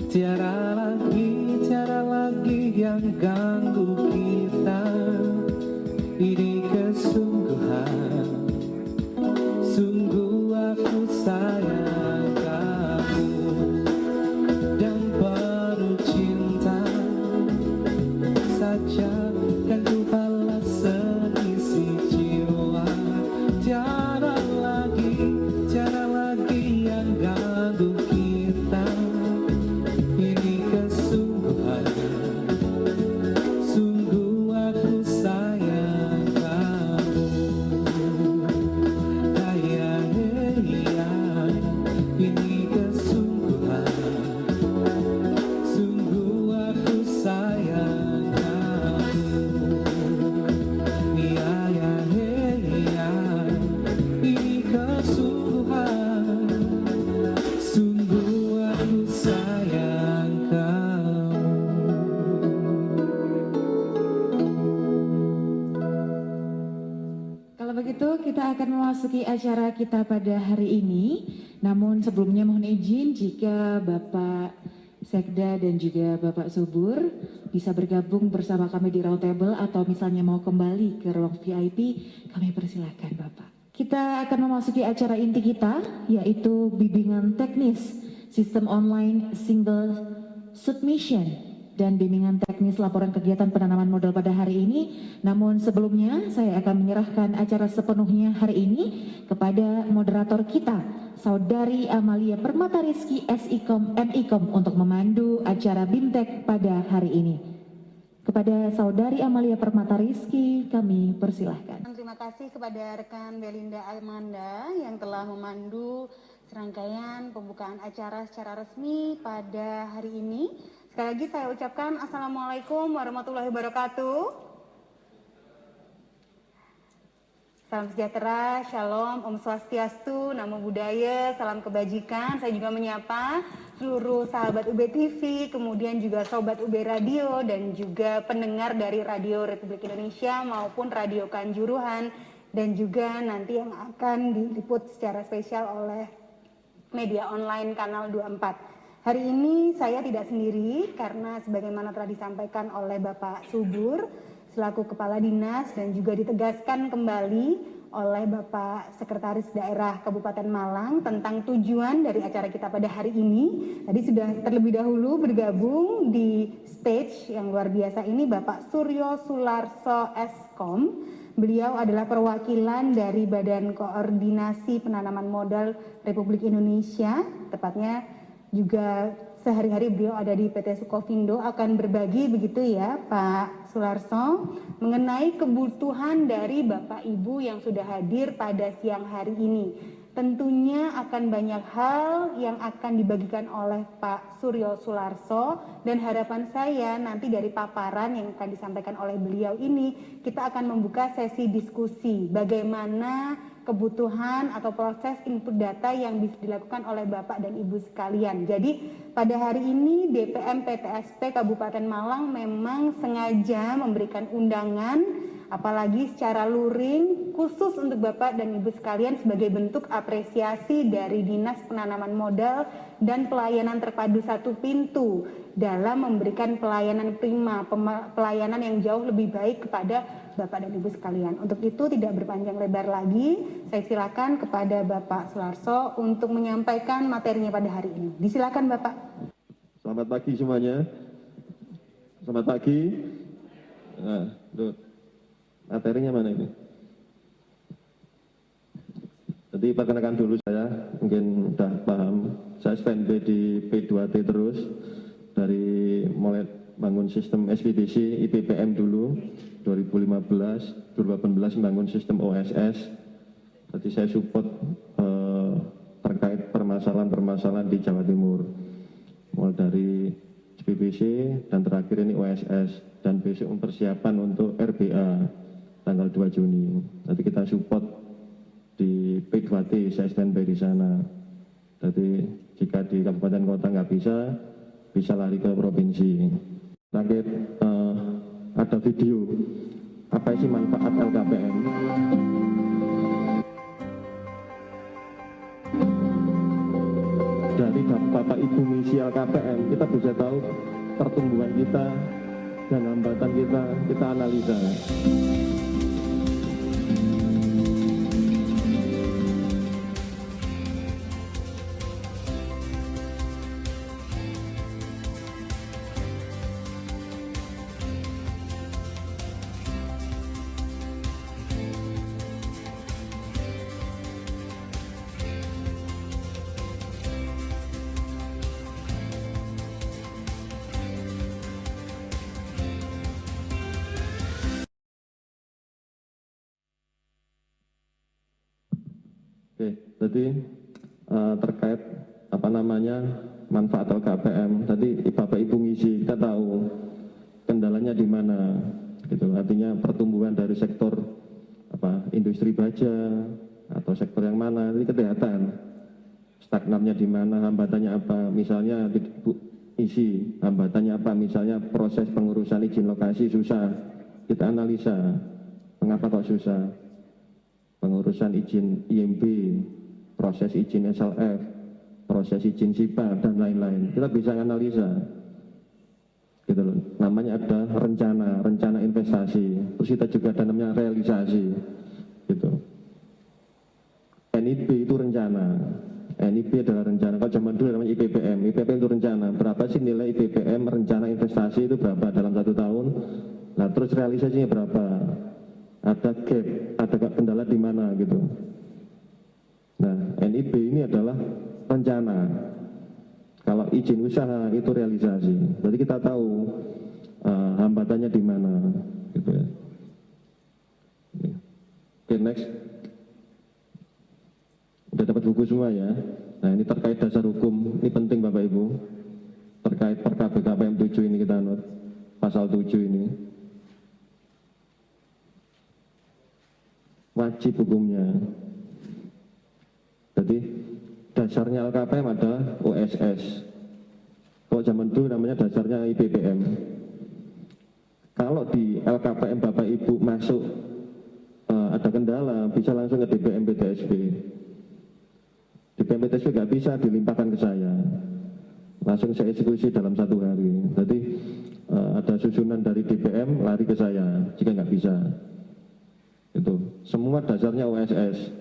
tiada lagi yang ganggu kita. Ini kesungguhan, sungguh aku sayang kamu dan baru cinta saja kan ku balas seisi jiwa. Tiada lagi yang ganggu kita. Ini kesungguhan, sungguh aku sayang kamu. Ini kesungguhan, sungguh aku sayang kamu. Ini kesungguhan, sungguh aku sayang kamu. Kalau begitu kita akan memasuki acara kita pada hari ini. Namun sebelumnya mohon izin jika Bapak Sekda dan juga Bapak Subur bisa bergabung bersama kami di round table atau misalnya mau kembali ke ruang VIP, kami persilahkan Bapak. Kita akan memasuki acara inti kita yaitu bimbingan teknis sistem online single submission dan bimbingan teknis laporan kegiatan penanaman modal pada hari ini. Namun sebelumnya saya akan menyerahkan acara sepenuhnya hari ini kepada moderator kita, Saudari Amalia Permata Rizky SIKOM MIKOM untuk memandu acara BIMTEK pada hari ini. Kepada Saudari Amalia Permata Rizky kami persilahkan. Terima kasih kepada rekan Belinda Amanda yang telah memandu serangkaian pembukaan acara secara resmi pada hari ini. Sekali lagi saya ucapkan Assalamualaikum warahmatullahi wabarakatuh. Salam sejahtera, Shalom, Om Swastiastu, Namo Buddhaya, salam kebajikan. Saya juga menyapa seluruh sahabat UB TV, kemudian juga sobat UB Radio dan juga pendengar dari Radio Republik Indonesia maupun Radio Kanjuruhan dan juga nanti yang akan diliput secara spesial oleh media online Kanal 24. Hari ini saya tidak sendiri karena sebagaimana telah disampaikan oleh Bapak Subur selaku Kepala Dinas dan juga ditegaskan kembali oleh Bapak Sekretaris Daerah Kabupaten Malang tentang tujuan dari acara kita pada hari ini. Tadi sudah terlebih dahulu bergabung di stage yang luar biasa ini Bapak Suryo Sularso Eskom. Beliau adalah perwakilan dari Badan Koordinasi Penanaman Modal Republik Indonesia, tepatnya juga sehari-hari beliau ada di PT Sukovindo, akan berbagi begitu ya Pak Sularso mengenai kebutuhan dari Bapak Ibu yang sudah hadir pada siang hari ini. Tentunya akan banyak hal yang akan dibagikan oleh Pak Suryo Sularso dan harapan saya nanti dari paparan yang akan disampaikan oleh beliau ini kita akan membuka sesi diskusi bagaimana kebutuhan atau proses input data yang bisa dilakukan oleh Bapak dan Ibu sekalian. Jadi pada hari ini DPM PTSP Kabupaten Malang memang sengaja memberikan undangan apalagi secara luring khusus untuk Bapak dan Ibu sekalian sebagai bentuk apresiasi dari Dinas Penanaman Modal dan Pelayanan Terpadu Satu Pintu dalam memberikan pelayanan prima, pelayanan yang jauh lebih baik kepada Bapak dan Ibu sekalian. Untuk itu tidak berpanjang lebar lagi, saya silakan kepada Bapak Sularso untuk menyampaikan materinya pada hari ini. Disilakan Bapak. Selamat pagi semuanya. Selamat pagi. Nah, tuh. Materinya mana ini? Jadi perkenalkan dulu saya, mungkin udah paham. Saya standby di P2T terus, dari mulai bangun sistem SPDC, IPPM dulu, 2015, 2018 bangun sistem OSS. Jadi saya support terkait permasalahan-permasalahan di Jawa Timur. Mulai dari SPBC dan terakhir ini OSS. Dan besok persiapan untuk RBA tanggal 2 Juni. Nanti kita support di P2T, saya standby di sana. Jadi jika di kabupaten kota nggak bisa lari ke provinsi. Terakhir ada video apa sih manfaat LKPM. Dari Bapak Ibu mengisi LKPM, kita bisa tahu pertumbuhan kita dan hambatan kita analisa. Oke, jadi terkait manfaat LKPM, tadi Bapak Ibu ngisi, kita tahu kendalanya di mana, gitu. Artinya pertumbuhan dari sektor industri baja atau sektor yang mana, ini kelihatan stagnannya di mana, hambatannya apa. Misalnya isi hambatannya apa, misalnya proses pengurusan izin lokasi susah, kita analisa mengapa kok susah. Pengurusan izin IMB, proses izin SLF, proses izin SIPA, dan lain-lain. Kita bisa analisa. Gitu loh. Namanya ada rencana investasi. Terus kita juga ada namanya realisasi. Gitu. NIP itu rencana. NIP adalah rencana. Kalau zaman dulu namanya IPPM. IPPM itu rencana. Berapa sih nilai IPPM rencana investasi itu berapa dalam 1 tahun? Nah, terus realisasinya berapa? Ada gap, ada kendala di mana gitu. Nah, NIP ini adalah rencana. Kalau izin usaha itu realisasi. Jadi kita tahu hambatannya di mana, gitu ya. Oke, next. Udah dapat buku semua ya. Nah, ini terkait dasar hukum. Ini penting Bapak Ibu. Terkait Perkab BKPM 7 ini kita anut. Pasal 7 ini. Wajib hukumnya. Jadi dasarnya LKPM adalah OSS. Kalau zaman dulu namanya dasarnya IPPM. Kalau di LKPM Bapak Ibu masuk ada kendala, bisa langsung ke DPM PTSB. DPM PTSB nggak bisa dilimpahkan ke saya. Langsung saya eksekusi dalam 1 hari. Jadi ada susunan dari DPM lari ke saya jika nggak bisa. Itu semua dasarnya OSS.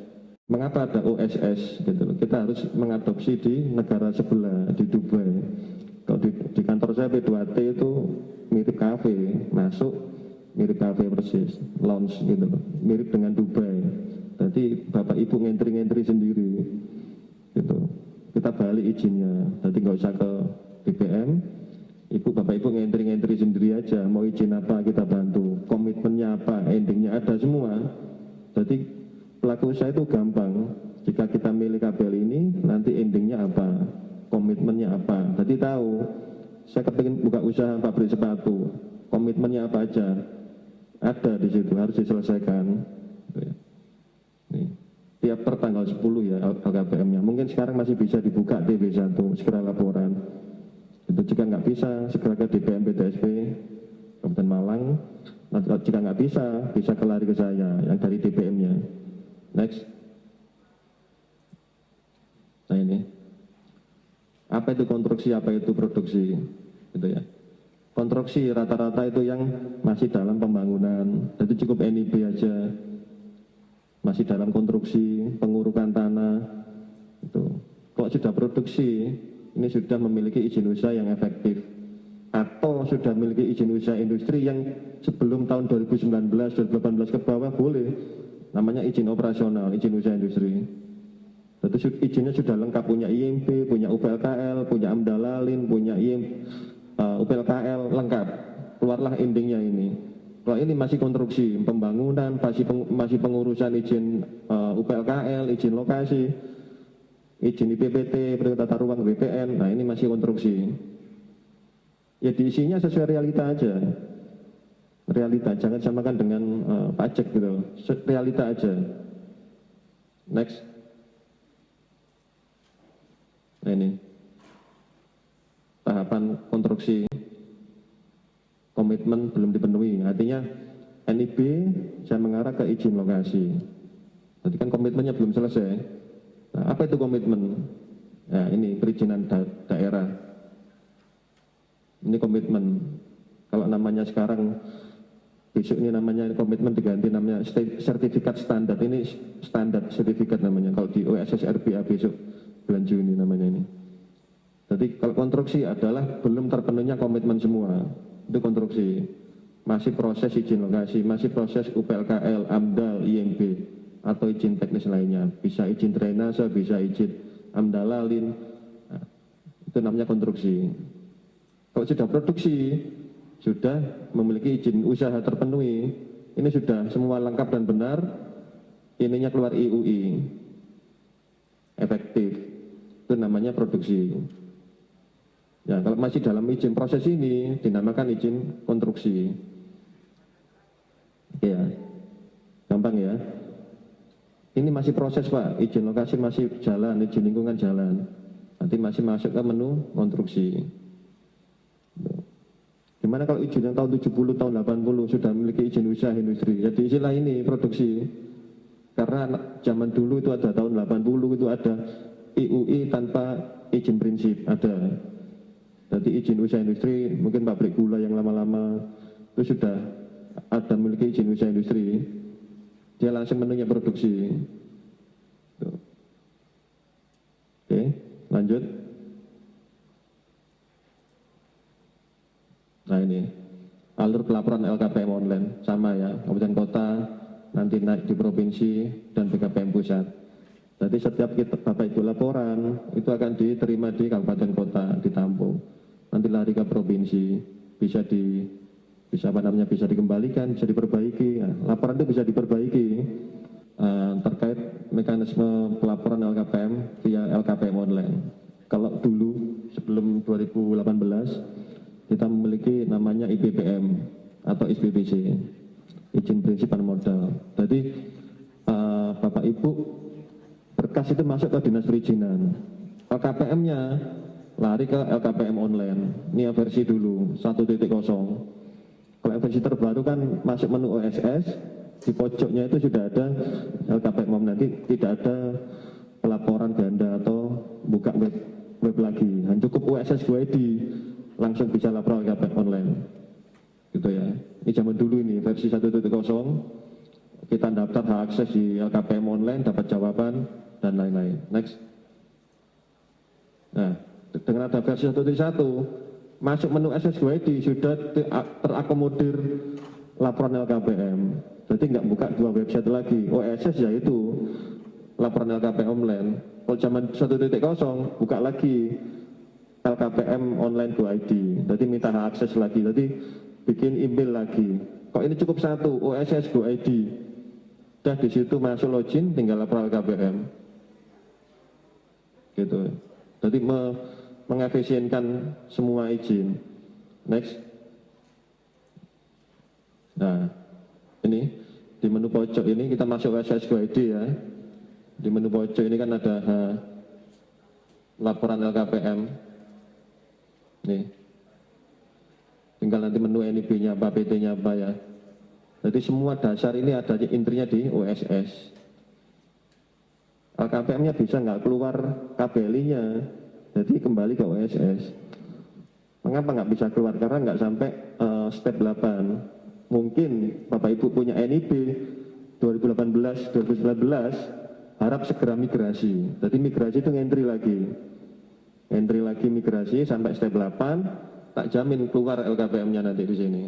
Mengapa ada OSS gitu? Kita harus mengadopsi di negara sebelah, di Dubai. Kalau di kantor saya P2T itu mirip kafe, masuk mirip kafe persis, lounge gitu, mirip dengan Dubai. Jadi Bapak Ibu ngentri sendiri gitu. Kita balik izinnya, jadi nggak usah ke DPM. Bapak Ibu ngentri sendiri aja, mau izin apa kita bantu, komitmennya apa, endingnya ada semua. Jadi pelaku usaha itu gampang, jika kita milih kabel ini, nanti endingnya apa, komitmennya apa. Jadi tahu, saya kepingin buka usaha pabrik sepatu, komitmennya apa aja, ada di situ, harus diselesaikan. Nih, tiap tanggal 10 ya LKPM-nya, mungkin sekarang masih bisa dibuka DB1, segera laporan. Itu jika nggak bisa, segera ke DPM PTSB Kabupaten Malang. Nanti jika nggak bisa kelari ke saya yang dari DPM-nya. Next. Nah ini, apa itu konstruksi, apa itu produksi, gitu ya. Konstruksi rata-rata itu yang masih dalam pembangunan, itu cukup NIB aja, masih dalam konstruksi, pengurukan tanah, itu. Kalau sudah produksi, ini sudah memiliki izin usaha yang efektif atau sudah memiliki izin usaha industri yang sebelum tahun 2019, 2018 ke bawah boleh, namanya izin operasional, izin usaha industri. Jadi izinnya sudah lengkap, punya IMB, punya UPLKL, punya Amdalalin, punya UPLKL, lengkap. Keluarlah endingnya ini. Kalau ini masih konstruksi, pembangunan, masih pengurusan izin UPLKL, izin lokasi, izin IPPT, perintah tata ruang BPN, nah ini masih konstruksi. Ya diisinya sesuai realita aja. Realita, jangan samakan dengan pajak gitu. Realita aja. Next. Nah ini. Tahapan konstruksi. Komitmen belum dipenuhi. Artinya NIB saya mengarah ke izin lokasi. Jadi kan komitmennya belum selesai. Nah, apa itu komitmen? Nah, ini perizinan daerah. Ini komitmen. Kalau namanya sekarang, besok ini namanya komitmen diganti namanya sertifikat standar. Ini standar sertifikat namanya. Kalau di OSS RBA besok bulan Juni namanya ini. Jadi kalau konstruksi adalah belum terpenuhnya komitmen semua. Itu konstruksi. Masih proses izin lokasi, masih proses UPLKL, AMDAL, IMB, atau izin teknis lainnya. Bisa izin drainase, bisa izin AMDALALIN. Nah, itu namanya konstruksi. Kalau sudah produksi, sudah memiliki izin usaha terpenuhi, ini sudah semua lengkap dan benar, ininya keluar IUI, efektif, itu namanya produksi. Ya, kalau masih dalam izin proses ini, dinamakan izin konstruksi. Ya, gampang ya. Ini masih proses Pak, izin lokasi masih jalan, izin lingkungan jalan. Nanti masih masuk ke menu konstruksi. Gimana kalau izin yang tahun 70, tahun 80 sudah memiliki izin usaha industri. Jadi istilah ini produksi. Karena zaman dulu itu ada tahun 80 itu ada IUI tanpa izin prinsip ada. Jadi izin usaha industri mungkin pabrik gula yang lama-lama itu sudah ada memiliki izin usaha industri. Dia langsung menunya produksi. Tuh. Oke, lanjut. Nah ini alur pelaporan LKPM online sama ya, kabupaten kota nanti naik di provinsi dan BKPM pusat. Jadi setiap kita Bapak Ibu laporan itu akan diterima di kabupaten kota, ditampung. Nanti lari ke provinsi, bisa dikembalikan, bisa diperbaiki. Nah, laporan itu bisa diperbaiki terkait mekanisme pelaporan LKPM via LKPM online. Kalau dulu sebelum 2018 kita memiliki namanya IPPM atau SPPC, izin prinsip dan modal. Jadi Bapak Ibu berkas itu masuk ke dinas perizinan, LKPM-nya lari ke LKPM online. Ini versi dulu 1.0. Kalau versi terbaru kan masuk menu OSS, di pojoknya itu sudah ada LKPM online. Nanti tidak ada pelaporan ganda atau buka web lagi. Hanya cukup OSS GoID langsung bisa lapor LKPM online. Gitu ya. Ini zaman dulu ini versi 1.0. Kita daftar hak akses di LKPM online, dapat jawaban dan lain-lain. Next. Nah, dengan ada versi 1.1 masuk menu SS GoID sudah terakomodir laporan LKPM. Jadi nggak buka dua website lagi. OSS yaitu laporan LKPM online. Kalau zaman 1.0 buka lagi LKPM online GoID. Jadi minta hak akses lagi. Jadi bikin email lagi. Kok ini cukup satu OSS GoID. Dah di situ masuk login tinggal lapor LKPM. Gitu. Jadi mengefisienkan semua izin. Next. Nah, ini di menu pojok ini kita masuk SS GoID ya. Di menu pojok ini kan ada laporan LKPM. Nih. Tinggal nanti menu NIB-nya apa, PT-nya apa ya. Jadi semua dasar ini ada intinya di OSS. LKPM-nya bisa nggak keluar KBLI-nya. Jadi kembali ke OSS. Mengapa nggak bisa keluar? Karena nggak sampai step 8. Mungkin Bapak Ibu punya NIB 2018-2019 harap segera migrasi. Jadi migrasi itu entry lagi. Entry lagi migrasi sampai step 8, tak jamin keluar LKPM-nya nanti di sini.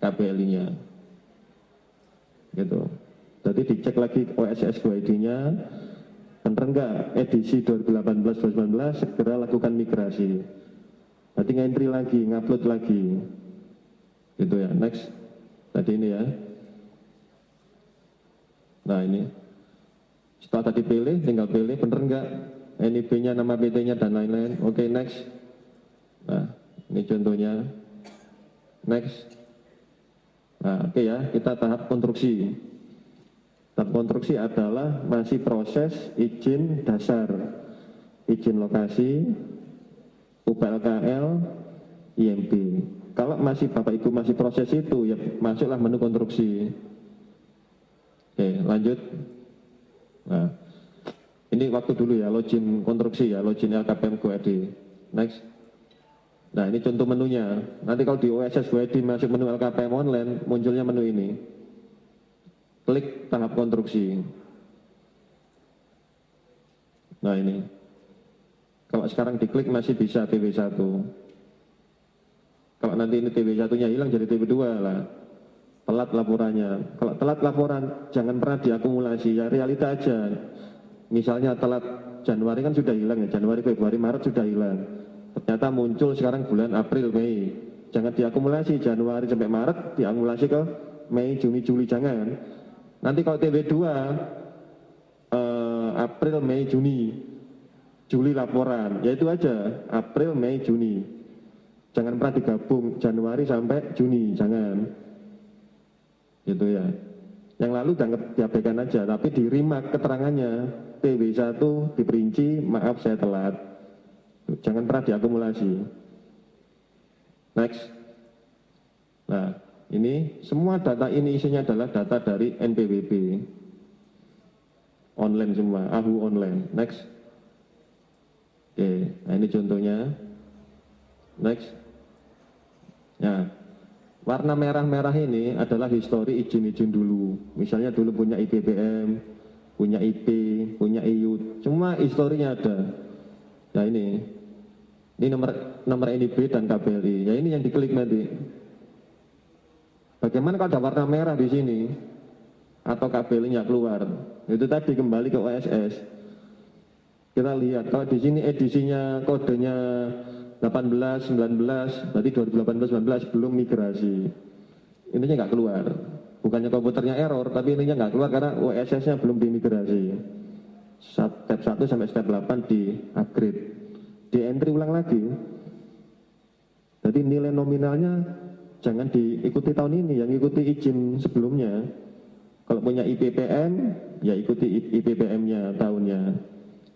KBLI-nya. Gitu. Jadi dicek lagi OSS GoID-nya. Benar enggak edisi 2018-2019 segera lakukan migrasi. Nanti ngentri lagi, ngupload lagi. Gitu ya, next. Tadi ini ya. Nah ini. Setelah tadi pilih, tinggal pilih benar enggak NIB-nya, nama PT-nya dan lain-lain. Oke, next. Nah, ini contohnya. Next. Nah, oke ya, kita tahap konstruksi. Tahap konstruksi adalah masih proses izin dasar, izin lokasi, UPLKL, IMB. Kalau masih Bapak Ibu masih proses itu, ya masuklah menu konstruksi. Oke, lanjut. Nah, Ini waktu dulu ya, login konstruksi ya, login LKPM GoID. Next. Nah ini contoh menunya. Nanti kalau di OSS GoID masuk menu LKPM online, munculnya menu ini. Klik tahap konstruksi. Nah ini. Kalau sekarang diklik masih bisa TW1. Kalau nanti ini TW1-nya hilang jadi TW2 lah. Telat laporannya. Kalau telat laporan jangan pernah diakumulasi, ya realita aja. Misalnya telat Januari kan sudah hilang ya, Januari, Februari, Maret sudah hilang. Ternyata muncul sekarang bulan April, Mei. Jangan diakumulasi Januari sampai Maret, diakumulasi ke Mei, Juni, Juli, jangan. Nanti kalau TW2 April, Mei, Juni, Juli laporan, ya itu aja, April, Mei, Juni. Jangan pernah digabung Januari sampai Juni, jangan. Gitu ya. Yang lalu diabaikan aja, tapi di remark keterangannya TW1 diperinci, maaf saya telat. Jangan pernah diakumulasi. Next. Nah, ini semua data ini isinya adalah data dari NPWP. Online semua, AHU online. Next. Oke, nah ini contohnya. Next. Nah, warna merah-merah ini adalah histori izin-izin dulu. Misalnya dulu punya IPPM, punya IP, punya IU, cuma historinya ada. Nah ini nomor NIB dan KBLI. Ya ini yang diklik nanti. Bagaimana kalau ada warna merah di sini atau KBLI-nya keluar? Itu tadi kembali ke OSS. Kita lihat kalau di sini edisinya kodenya 18, 19, berarti 2018, 19 belum migrasi. Ininya nggak keluar. Bukannya komputernya error, tapi ininya nggak keluar karena OSS-nya belum dimigrasi. Step 1 sampai step 8 di upgrade. Di entry ulang lagi. Jadi nilai nominalnya jangan diikuti tahun ini, yang ikuti izin sebelumnya. Kalau punya IPPM, ya ikuti IPPM-nya tahunnya.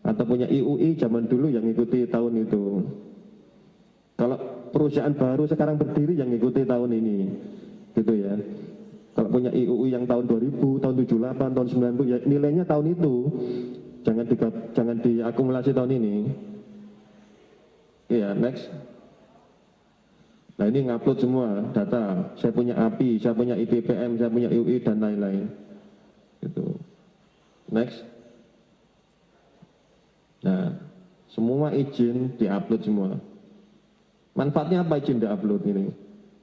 Atau punya IUI zaman dulu yang ikuti tahun itu. Kalau perusahaan baru sekarang berdiri yang ikuti tahun ini, gitu ya. Kalau punya IUI yang tahun 2000, tahun 78, tahun 90, ya nilainya tahun itu. Jangan diakumulasi tahun ini. Iya, next. Nah ini ngupload semua data. Saya punya API, saya punya IPPM, saya punya IUI dan lain-lain. Gitu. Next. Nah, semua izin diupload semua. Manfaatnya apa izin di-upload ini?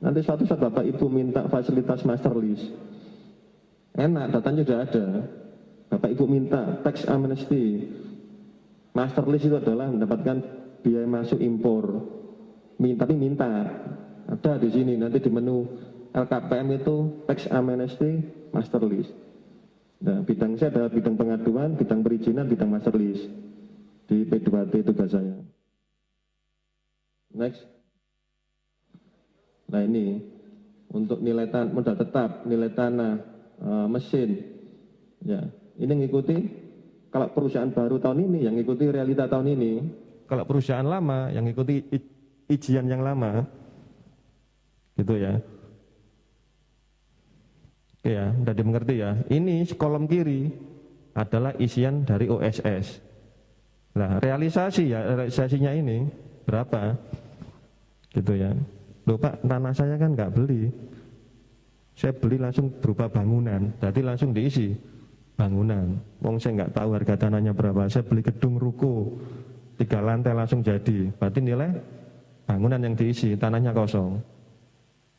Nanti suatu saat Bapak Ibu minta fasilitas master list. Enak, datanya sudah ada. Bapak Ibu minta tax amnesty. Master list itu adalah mendapatkan biaya masuk impor. Tapi minta. Ada di sini, nanti di menu LKPM itu tax amnesty master list. Nah, bidang saya adalah bidang pengaduan, bidang perizinan, bidang master list. Di P2T tugas saya. Next. Nah ini untuk nilai modal tetap, nilai tanah, mesin, ya ini ngikuti. Kalau perusahaan baru tahun ini yang ngikuti realita tahun ini. Kalau perusahaan lama yang ngikuti ijian yang lama, gitu ya. Oke ya, udah dimengerti ya. Ini kolom kiri adalah isian dari OSS. Nah realisasinya ini berapa? Gitu ya. Loh Pak, tanah saya kan nggak beli. Saya beli langsung berupa bangunan, jadi langsung diisi bangunan. Wong saya nggak tahu harga tanahnya berapa. Saya beli gedung ruko 3 lantai langsung jadi. Berarti nilai bangunan yang diisi, tanahnya kosong.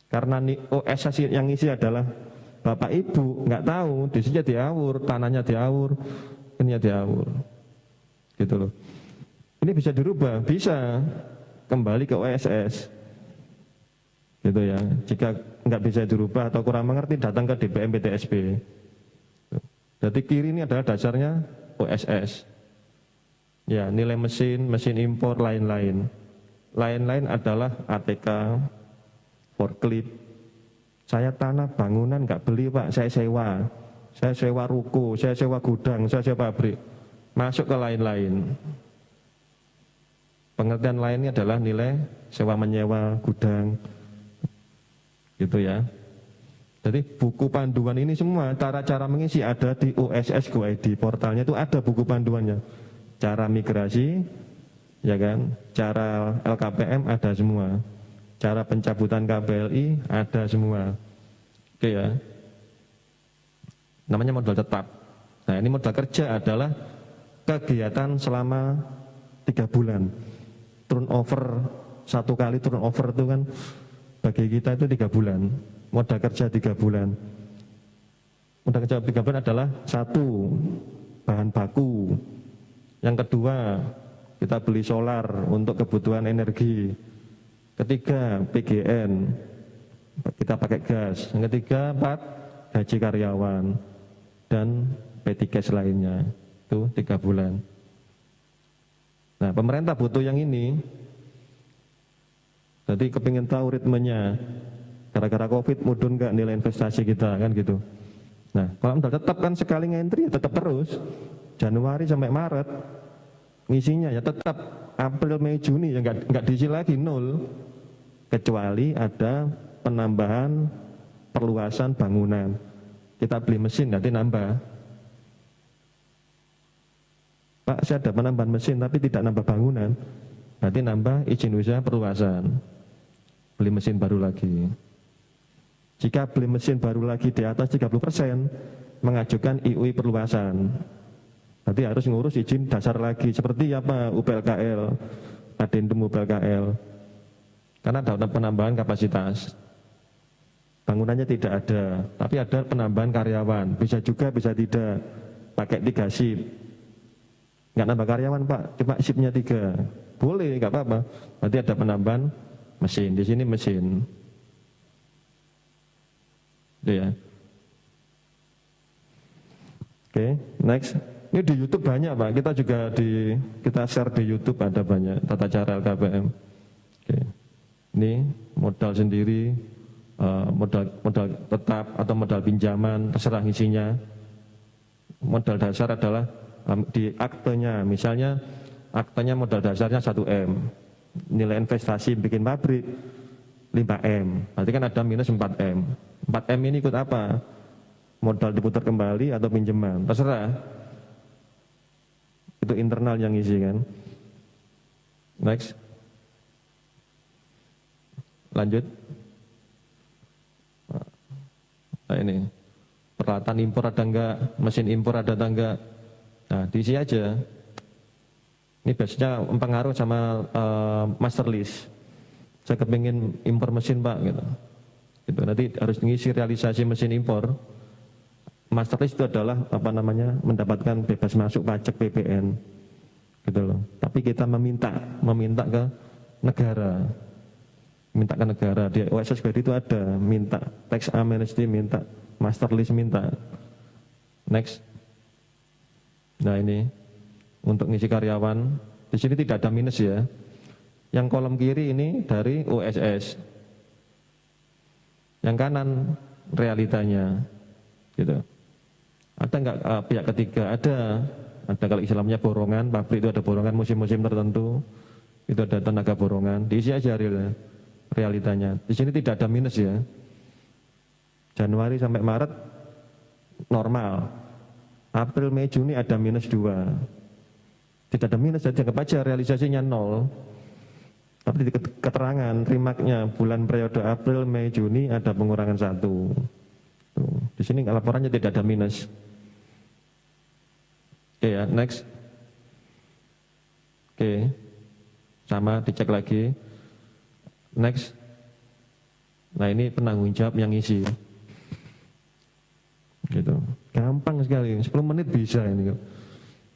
Karena OSS yang isi adalah Bapak Ibu nggak tahu, diisinya diawur, tanahnya diawur, ininya diawur. Gitu loh. Ini bisa dirubah, bisa kembali ke OSS. Gitu ya. Jika nggak bisa dirubah atau kurang mengerti, datang ke DPM PTSB. Jadi kiri ini adalah dasarnya OSS. Ya, nilai mesin, mesin impor, lain-lain. Lain-lain adalah ATK, forklift. Saya tanah bangunan nggak beli Pak, saya sewa. Saya sewa ruko, saya sewa gudang, saya sewa pabrik. Masuk ke lain-lain. Pengertian lainnya adalah nilai sewa menyewa gudang. Gitu ya. Jadi buku panduan ini semua cara-cara mengisi ada di OSS GoID, portalnya itu ada buku panduannya. cara migrasi, ya kan, cara LKPM ada semua, cara pencabutan KBLI ada semua. Oke ya, namanya modal tetap. Nah ini modal kerja adalah kegiatan selama 3 bulan. Turnover, 1 kali turnover itu kan bagi kita itu 3 bulan. Modal kerja 3 bulan. Modal kerja 3 bulan adalah 1, bahan baku. Yang kedua, kita beli solar untuk kebutuhan energi. Ketiga, PGN, kita pakai gas. Yang ketiga, 4, gaji karyawan dan P3K lainnya. Itu 3 bulan. Nah, pemerintah butuh yang ini. Jadi kepingin tahu ritmenya. Gara-gara COVID mudun nggak nilai investasi kita kan gitu. Nah, kalau modal tetap kan sekali ngentri ya tetap terus. Januari sampai Maret ngisinya ya tetap April, Mei, Juni ya nggak diisi lagi 0. Kecuali ada penambahan perluasan bangunan. Kita beli mesin nanti nambah. Pak, saya ada penambahan mesin tapi tidak nambah bangunan. Nanti nambah izin usaha perluasan. Beli mesin baru lagi. Jika beli mesin baru lagi di atas 30%, mengajukan IUI perluasan. Nanti harus ngurus izin dasar lagi. Seperti apa UPLKL, Adendum UPLKL. Karena ada penambahan kapasitas. Bangunannya tidak ada, tapi ada penambahan karyawan. Bisa juga, bisa tidak. Pakai 3 shift. Nggak nambah karyawan Pak, cuma shiftnya 3. Boleh, nggak apa-apa. Berarti ada penambahan mesin. Di sini mesin. Itu ya. Oke, next. Ini di YouTube banyak Pak. Kita juga kita share di YouTube ada banyak tata cara LKPM. Oke. Ini modal sendiri, modal tetap atau modal pinjaman, terserah isinya. Modal dasar adalah di aktenya, misalnya aktenya modal dasarnya 1M, nilai investasi bikin pabrik 5M, berarti kan ada minus 4M. 4M ini ikut apa? Modal diputar kembali atau pinjaman, terserah. Itu internal yang isi kan. Next. Lanjut. Nah ini, peralatan impor ada enggak, mesin impor ada enggak. Nah, diisi aja. Ini biasanya mempengaruhi sama master list. Saya kepingin impor mesin Pak, gitu. Gitu. Nanti harus ngisi realisasi mesin impor. Master list itu adalah apa namanya, mendapatkan bebas masuk pajak PPN, gitu loh. Tapi kita meminta ke negara, di OSS itu ada, minta tax amnesty, minta master list, minta. Next. Nah ini untuk ngisi karyawan, di sini tidak ada minus ya. Yang kolom kiri ini dari OSS, yang kanan realitanya, gitu. Ada nggak pihak ketiga? Ada kalau istilahnya borongan, pabrik itu ada borongan musim-musim tertentu, itu ada tenaga borongan, diisi aja realitanya. Di sini tidak ada minus ya. Januari sampai Maret normal. April, Mei, Juni ada minus 2. Tidak ada minus, jadi anggap aja realisasinya 0. Tapi di keterangan remarknya bulan periode April, Mei, Juni ada pengurangan 1. Tuh. Di sini laporannya tidak ada minus. Oke ya, next. Oke, sama dicek lagi. Next. Nah ini penanggung jawab yang isi. Gitu. Gampang sekali, 10 menit bisa ini.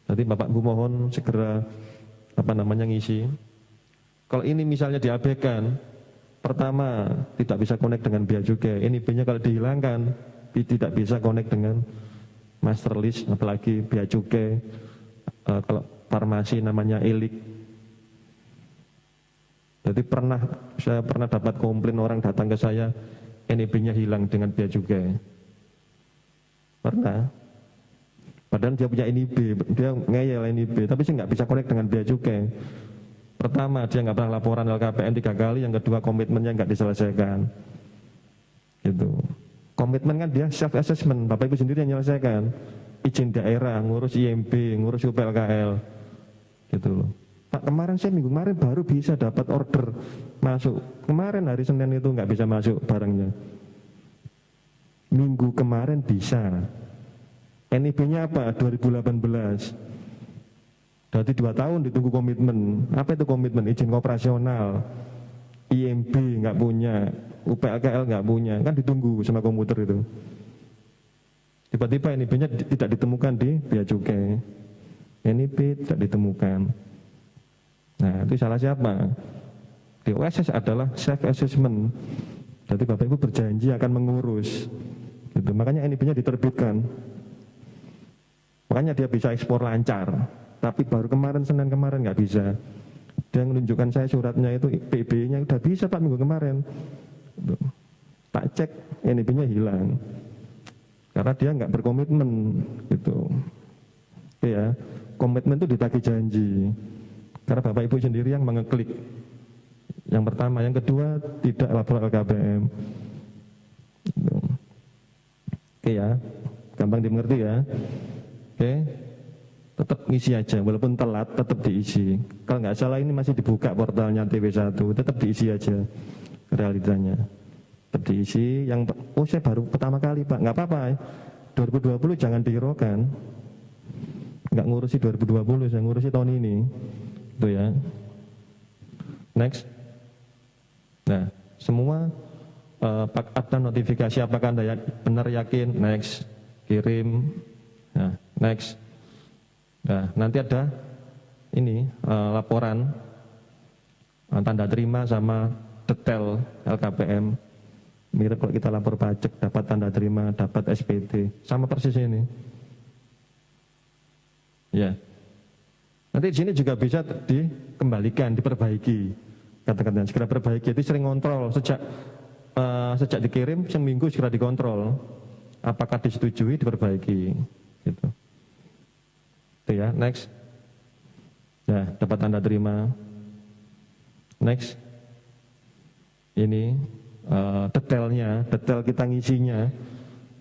Nanti Bapak Bu mohon segera ngisi. Kalau ini misalnya diabaikan, pertama tidak bisa connect dengan bea cukai, ini B-nya kalau dihilangkan, tidak bisa connect dengan master list, apalagi bea cukai. Kalau farmasi namanya elik. Jadi saya pernah dapat komplain orang datang ke saya, NIB-nya hilang dengan bea cukai. Pernah. Padahal dia punya NIB, dia ngeyel NIB, tapi sih nggak bisa connect dengan bea cukai. Pertama, dia nggak pernah laporan LKPM 3 kali, yang kedua komitmennya nggak diselesaikan. Gitu. Komitmen kan dia self assessment, Bapak Ibu sendiri yang menyelesaikan. Izin daerah, ngurus IMB, ngurus UPLKL. gitu loh. Pak, kemarin saya minggu kemarin baru bisa dapat order masuk. Kemarin hari Senin itu nggak bisa masuk barangnya. Minggu kemarin bisa. NIB-nya apa? 2018. Berarti 2 tahun ditunggu komitmen. Apa itu komitmen? Izin operasional. IMB nggak punya, UPLKL nggak punya, kan ditunggu sama komputer itu. Tiba-tiba NIB-nya tidak ditemukan di Bea Cukai. NIB tidak ditemukan. Nah, itu salah siapa? Di OSS adalah self assessment. Jadi Bapak Ibu berjanji akan mengurus. Gitu. Makanya NIB-nya diterbitkan. Makanya dia bisa ekspor lancar. Tapi baru kemarin Senin kemarin nggak bisa. Dia menunjukkan saya suratnya itu PB-nya udah bisa Pak minggu kemarin. Gitu. Tak cek NIB-nya hilang. Karena dia nggak berkomitmen. Gitu. Oke ya, komitmen itu ditagih janji. Karena Bapak Ibu sendiri yang mengeklik. Yang pertama, yang kedua tidak lapor LKPM. Oke ya, gampang dimengerti ya. Oke, tetap ngisi aja, walaupun telat tetap diisi. Kalau nggak salah ini masih dibuka portalnya TW1, tetap diisi aja realitanya. Tetap diisi. Yang saya baru pertama kali Pak, nggak apa-apa. 2020 jangan dihiraukan. Nggak ngurusi 2020, saya ngurusi tahun ini. Itu ya. Next. Nah, semua ada notifikasi apakah Anda benar yakin? Next. Kirim. Nah, next. Nah, nanti ada ini laporan tanda terima sama detail LKPM. Mirip kalau kita lapor pajak dapat tanda terima, dapat SPT. Sama persis ini. Ya. Nanti di sini juga bisa dikembalikan, diperbaiki. Kata-katanya segera perbaiki. Itu sering kontrol sejak dikirim seminggu segera dikontrol. Apakah disetujui, diperbaiki. Gitu. Itu ya. Next. Ya, dapat tanda terima. Next. Ini detailnya, detail kita ngisinya.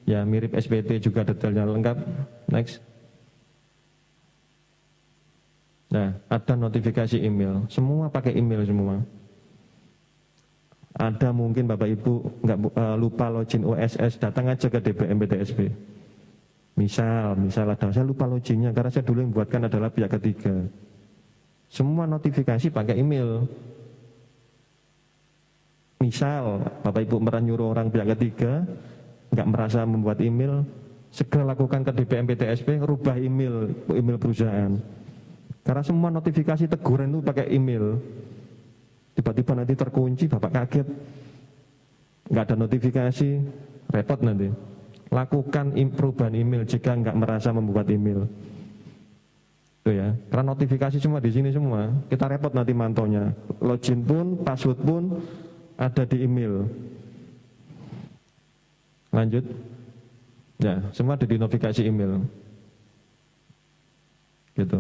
Ya mirip SPT juga detailnya lengkap. Next. Nah, ada notifikasi email, semua pakai email semua. Ada mungkin Bapak Ibu nggak lupa login OSS, datang aja ke DPM PTSP. Misal ada, saya lupa loginnya karena saya dulu yang buatkan adalah pihak ketiga. Semua notifikasi pakai email. Misal Bapak Ibu nyuruh orang pihak ketiga, nggak merasa membuat email, segera lakukan ke DPM PTSP, rubah email perusahaan. Karena semua notifikasi teguran itu pakai email. Tiba-tiba nanti terkunci, Bapak kaget. Nggak ada notifikasi, repot nanti. Lakukan perubahan email jika nggak merasa membuat email. Tuh ya, karena notifikasi semua di sini semua. Kita repot nanti mantaunya. Login pun, password pun ada di email. Lanjut. Ya, semua ada di notifikasi email. Gitu.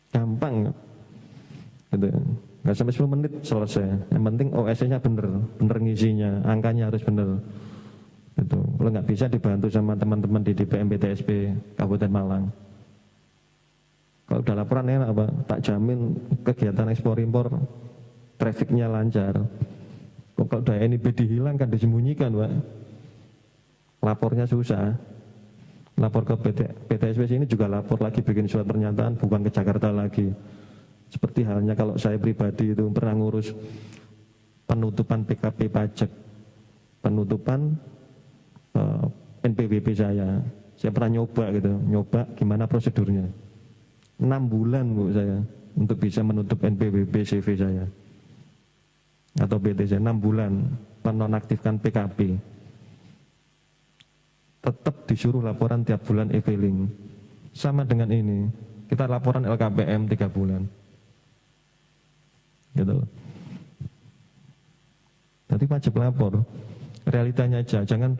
Gampang gitu. Nggak sampai 10 menit selesai. Yang penting OSS-nya bener ngisinya, angkanya harus bener gitu. Kalau nggak bisa dibantu sama teman-teman di DPM PTSP Kabupaten Malang. Kalau udah laporan enak Pak, tak jamin kegiatan ekspor impor trafiknya lancar. Kalau udah NIB dihilangkan, disembunyikan Pak, lapornya susah. Lapor ke PTSP ini juga lapor lagi, bikin surat pernyataan, bukan ke Jakarta lagi. Seperti halnya kalau saya pribadi itu pernah ngurus penutupan PKP pajak, penutupan NPWP saya pernah nyoba gimana prosedurnya. 6 bulan Bu saya untuk bisa menutup NPWP CV saya atau BT saya, 6 bulan menonaktifkan PKP. Tetap disuruh laporan tiap bulan e-filing. Sama dengan ini, kita laporan LKPM 3 bulan. Gitu. Nanti wajib lapor. Realitanya aja, jangan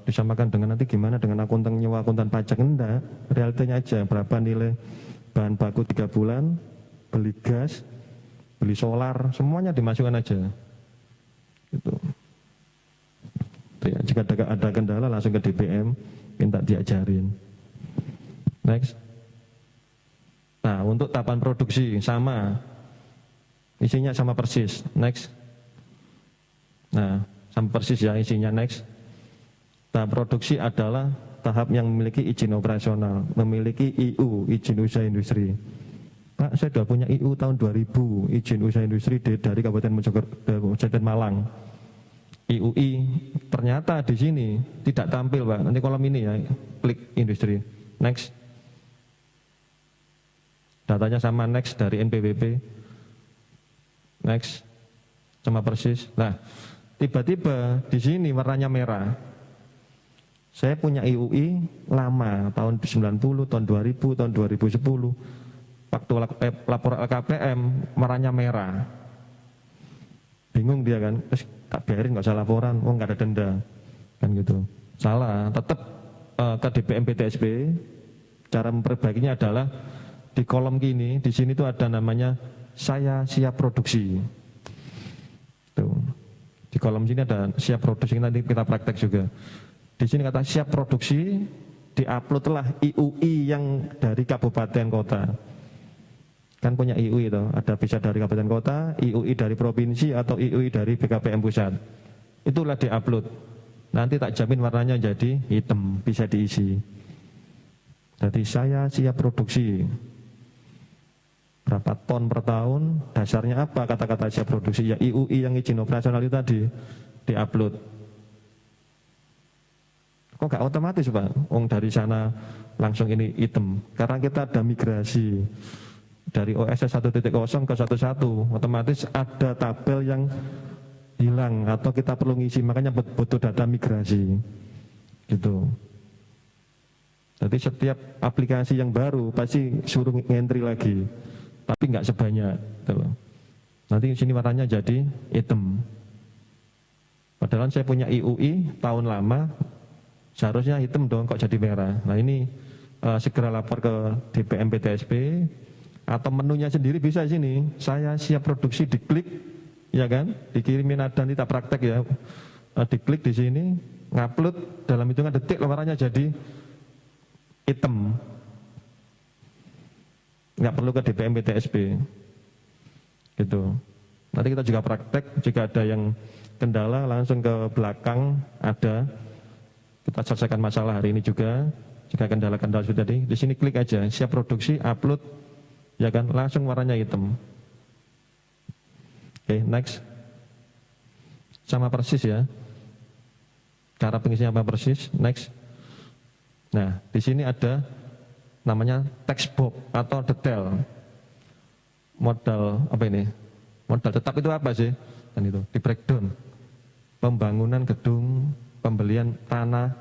disamakan dengan nanti gimana dengan akuntan nyewa akuntan pajak. Enggak, realitanya aja berapa nilai bahan baku 3 bulan, beli gas, beli solar, semuanya dimasukkan aja. Gitu. Ya, jika ada kendala langsung ke DPM, minta diajarin. Next. Nah, untuk tahapan produksi sama, isinya sama persis. Next. Nah, sama persis ya isinya. Next. Tahap produksi adalah tahap yang memiliki izin operasional, memiliki IU, izin usaha industri. Pak, saya sudah punya IU tahun 2000, izin usaha industri dari Kabupaten Mojokerto Malang. IUI ternyata di sini tidak tampil, Pak. Nanti kolom ini ya, klik industri. Next. Datanya sama next dari NPWP. Next. Sama persis. Nah, tiba-tiba di sini warnanya merah. Saya punya IUI lama, tahun 90, tahun 2000, tahun 2010. Waktu laporan LKPM warnanya merah. Bingung dia kan, terus tak biarin nggak usah laporan, oh nggak ada denda, kan gitu. Salah, tetap ke DPM PTSP. Cara memperbaikinya adalah di kolom gini, di sini tuh ada namanya saya siap produksi. Tuh. Di kolom sini ada siap produksi, nanti kita praktek juga. Di sini kata siap produksi, diuploadlah IUI yang dari kabupaten kota. Kan punya IUI itu, ada bisa dari kabupaten kota, IUI dari provinsi atau IUI dari BKPM pusat. Itulah diupload. Nanti tak jamin warnanya jadi hitam, bisa diisi. Jadi saya siap produksi. Berapa ton per tahun, dasarnya apa kata-kata siap produksi? Ya IUI yang izin operasional itu tadi, diupload. Kok gak otomatis Pak? Dari sana langsung ini hitam. Karena kita ada migrasi dari OSS 1.0 ke 1.1, otomatis ada tabel yang hilang atau kita perlu ngisi, makanya butuh data migrasi. Gitu. Jadi setiap aplikasi yang baru pasti suruh ngentri lagi. Tapi nggak sebanyak, gitu. Nanti di sini warnanya jadi hitam. Padahal saya punya IUI tahun lama, seharusnya hitam dong, kok jadi merah. Nah ini segera lapor ke DPM PTSP atau menunya sendiri bisa sini. Saya siap produksi, diklik, ya kan? Dikirimin ada, nanti tak praktek ya. Diklik di sini, ngupload dalam hitungan detik, warnanya jadi hitam. Nggak perlu ke DPM PTSP gitu. Nanti kita juga praktek, jika ada yang kendala langsung ke belakang ada, kita selesaikan masalah hari ini juga. Jika kendala-kendala sudah di sini klik aja siap produksi, upload, ya kan, langsung warnanya hitam. Oke, next. Sama persis ya, cara pengisinya apa persis. Next. Nah di sini ada namanya text box atau detail. Modal apa ini? Modal tetap itu apa sih? Dan itu di breakdown. Pembangunan gedung, pembelian tanah,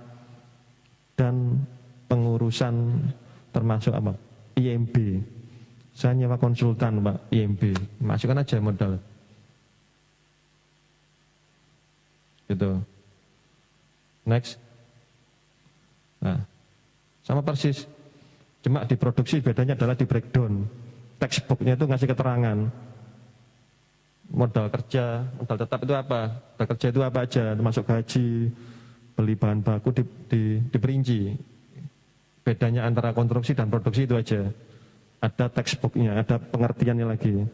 dan pengurusan termasuk apa? IMB. Saya nyewa konsultan Pak, IMB. Masukkan aja modal. Gitu. Next. Nah, sama persis. Cuma di produksi bedanya adalah di breakdown. Textbooknya itu ngasih keterangan. Modal kerja, modal tetap itu apa? Modal kerja itu apa aja, termasuk gaji, beli bahan baku diperinci. Bedanya antara konstruksi dan produksi itu aja. Ada textbooknya, ada pengertiannya lagi,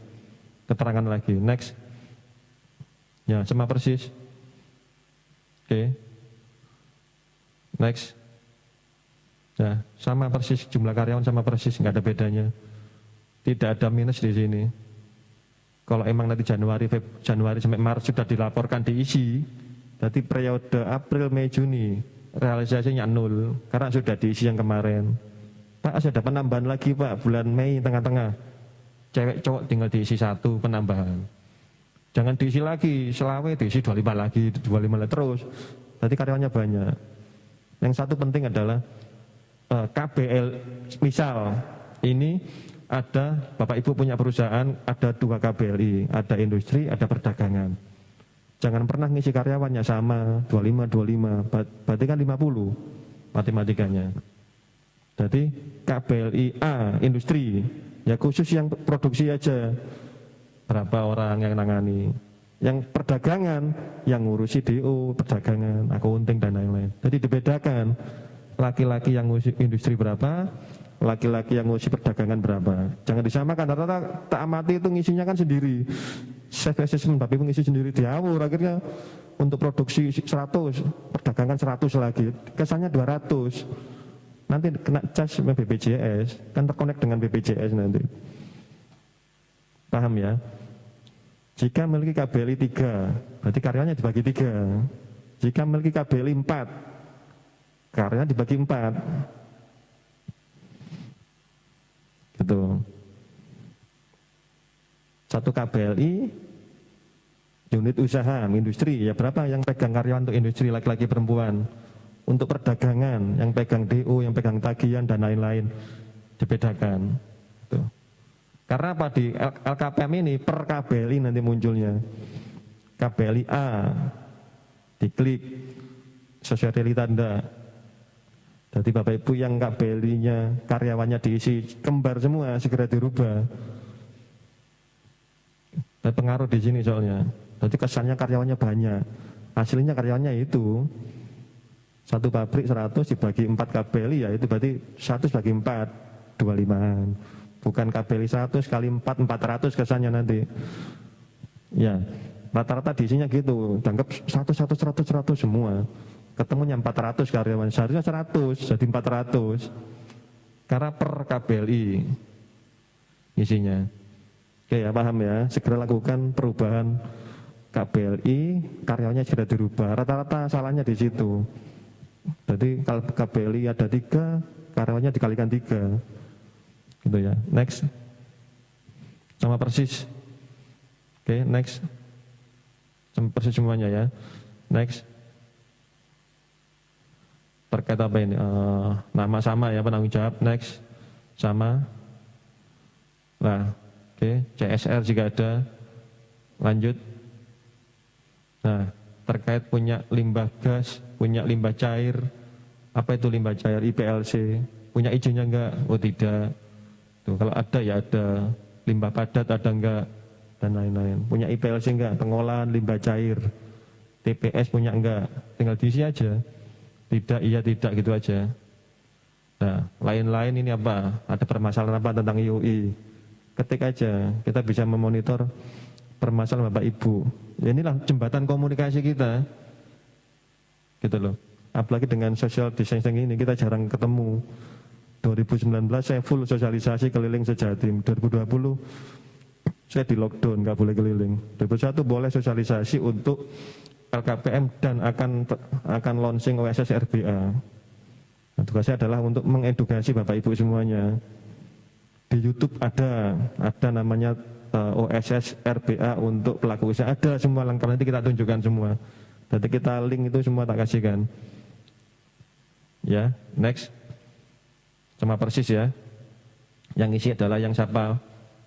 keterangan lagi. Next. Ya, sama persis. Oke. Next. Nah, sama persis, jumlah karyawan sama persis, nggak ada bedanya. Tidak ada minus di sini. Kalau emang nanti Januari sampai Maret sudah dilaporkan diisi, berarti periode April, Mei, Juni realisasinya 0, karena sudah diisi yang kemarin. Pak, sudah penambahan lagi Pak, bulan Mei tengah-tengah. Cewek cowok tinggal diisi 1 penambahan. Jangan diisi lagi, selawe diisi 25 lagi, 25 lagi terus. Berarti karyawannya banyak. Yang satu penting adalah KBL, misal ini ada Bapak Ibu punya perusahaan, ada 2 KBLI, ada industri, ada perdagangan. Jangan pernah ngisi karyawannya sama 25, berarti kan 50 matematikanya. Jadi KBLI A industri, ya khusus yang produksi aja, berapa orang yang nangani. Yang perdagangan, yang ngurusi DO, perdagangan, akunting dan lain-lain. Jadi dibedakan. Laki-laki yang industri berapa, laki-laki yang ngurusi perdagangan berapa. Jangan disamakan, rata-rata tak amati itu ngisinya kan sendiri. Self assessment Bapak Ibu ngisi sendiri, diawur, akhirnya untuk produksi 100, perdagangan 100 lagi, kesannya 200. Nanti kena cas BPJS, kan terkonek dengan BPJS nanti. Paham ya? Jika memiliki KBLI 3, berarti karyawannya dibagi 3. Jika memiliki KBLI 4, karyawannya dibagi 4. Gitu. Satu KBLI, unit usaha, industri, ya berapa yang pegang karyawan untuk industri, laki-laki perempuan. Untuk perdagangan, yang pegang DO, yang pegang tagihan, dan lain-lain, dibedakan. Gitu. Karena apa, di LKPM ini per KBLI nanti munculnya. KBLI A, diklik, sesuai realita Anda. Jadi Bapak Ibu yang KBLI-nya, karyawannya diisi kembar semua, segera dirubah. Dan pengaruh di sini soalnya. Jadi kesannya karyawannya banyak, hasilnya karyawannya itu. Satu pabrik 100 dibagi 4 KBLI, ya itu berarti 100 bagi 4, 25-an. Bukan KBLI 100 kali 4, 400 kesannya nanti. Ya, rata-rata diisinya gitu, dianggap 100 semua. Ketemunya 400 karyawan, seharusnya 100, jadi 400. Karena per KBLI isinya. Oke ya, paham ya, segera lakukan perubahan KBLI, karyawannya segera dirubah. Rata-rata salahnya di situ. Jadi kalau KBLI ada 3, karyawannya dikalikan 3. Gitu ya. Next. Sama persis. Oke, next. Sama persis semuanya ya. Next. Terkait apa ini? Nama sama ya, penanggung jawab. Next. Sama. Nah, oke, CSR jika ada. Lanjut. Nah, terkait punya limbah gas, punya limbah cair. Apa itu limbah cair? IPLC. Punya izinnya enggak? Oh tidak. Tuh, kalau ada ya ada, limbah padat ada enggak, dan lain-lain. Punya IPLC enggak, pengolahan limbah cair. TPS punya enggak, tinggal diisi aja. Tidak, iya tidak, gitu aja. Nah, lain-lain ini apa? Ada permasalahan apa tentang IUI? Ketik aja, kita bisa memonitor permasalahan Bapak Ibu. Ya inilah jembatan komunikasi kita. Gitu loh. Apalagi dengan social distancing ini, kita jarang ketemu. 2019 saya full sosialisasi keliling sejatim. 2020 saya di lockdown, nggak boleh keliling. 2021 boleh sosialisasi untuk LKPM dan akan launching OSS RBA. Nah, tugas saya adalah untuk mengedukasi Bapak Ibu semuanya. Di YouTube ada namanya OSS RBA untuk pelaku usaha. Ada semua lengkap, nanti kita tunjukkan semua. Jadi kita link itu semua tak kasihkan. Ya, next. Sama persis ya. Yang isi adalah yang siapa?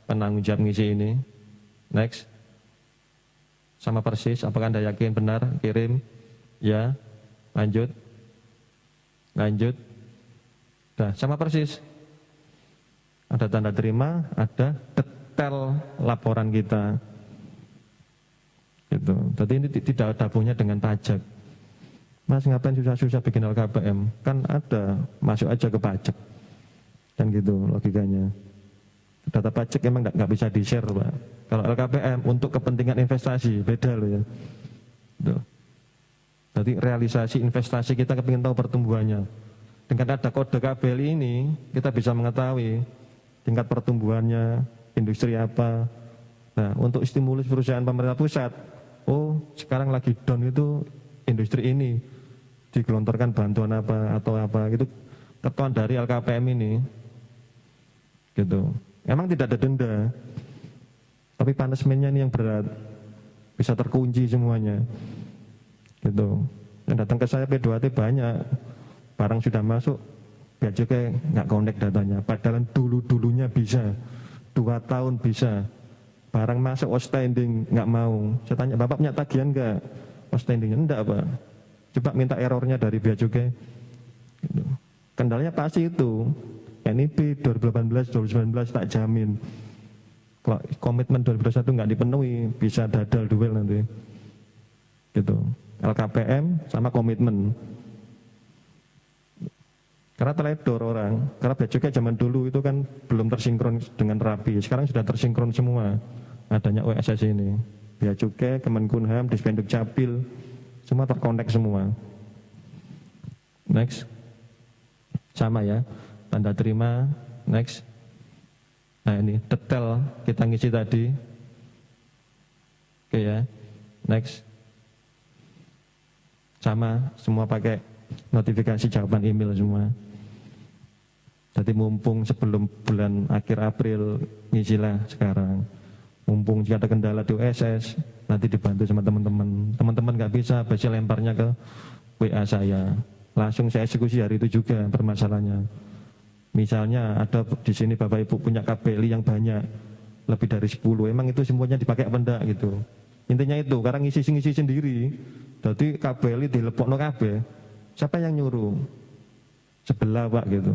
Penanggung jawab ngisi ini. Next. Sama persis, apakah Anda yakin benar? Kirim. Ya. Lanjut. Lanjut. Nah, sama persis. Ada tanda terima, ada detail laporan kita. Gitu. Jadi ini tidak ada hubungannya dengan pajak. Mas ngapain susah-susah bikin LKPM? Kan ada, masuk aja ke pajak. Kan gitu logikanya. Data pajak emang nggak bisa di-share, Pak. Kalau LKPM untuk kepentingan investasi, beda loh ya. Tuh. Jadi realisasi investasi kita kepingin tahu pertumbuhannya. Dengan ada kode KBLI ini, kita bisa mengetahui tingkat pertumbuhannya, industri apa. Nah, untuk stimulus perusahaan pemerintah pusat, oh sekarang lagi down itu industri ini, digelontorkan bantuan apa atau apa, itu ketentuan dari LKPM ini. Gitu. Emang tidak ada denda, tapi punishment-nya ini yang berat, bisa terkunci semuanya. Gitu. Yang datang ke saya P2T banyak, barang sudah masuk, biar juga nggak connect datanya. Padahal dulunya bisa, 2 tahun bisa. Barang masuk outstanding nggak mau. Saya tanya, Bapak punya tagihan nggak? Outstandingnya enggak, Pak. Coba minta errornya dari bea cukai. Gitu. Kendalanya pasti itu. NIP 2018, 2019 tak jamin. Kalau komitmen 2021 nggak dipenuhi, bisa dadal duel nanti. Gitu. LKPM sama komitmen. Karena teledor orang, karena bea cukai zaman dulu itu kan belum tersinkron dengan rapi, sekarang sudah tersinkron semua adanya OSS ini. Bea cukai, Kemenkumham, Dispenduk Capil, semua terkonek semua. Next, sama ya, tanda terima, next. Nah ini detail kita ngisi tadi. Oke ya, next. Sama, semua pakai notifikasi jawaban email semua. Jadi mumpung sebelum bulan akhir April ngisilah sekarang. Mumpung jika ada kendala di OSS, nanti dibantu sama teman-teman. Teman-teman nggak bisa, pasti lemparnya ke WA saya. Langsung saya eksekusi hari itu juga permasalahannya. Misalnya ada di sini Bapak Ibu punya KBLI yang banyak, lebih dari 10, emang itu semuanya dipakai apa enggak gitu. Intinya itu, karena ngisi sendiri. Jadi KBLI dilepokno kabeh. Siapa yang nyuruh? Sebelah Pak gitu.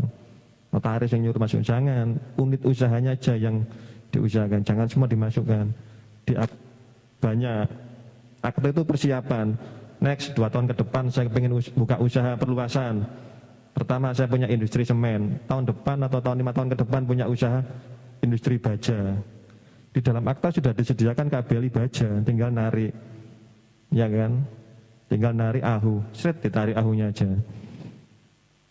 Notaris yang nyuruh masuk, jangan. Unit usahanya aja yang diusahakan, jangan semua dimasukkan. Banyak. Akte itu persiapan. Next, 2 tahun ke depan saya ingin buka usaha perluasan. Pertama saya punya industri semen. Tahun depan atau tahun 5 tahun ke depan punya usaha industri baja. Di dalam akta sudah disediakan KBLI baja, tinggal narik. Ya kan? Tinggal narik ahu, seret ditarik ahunya aja.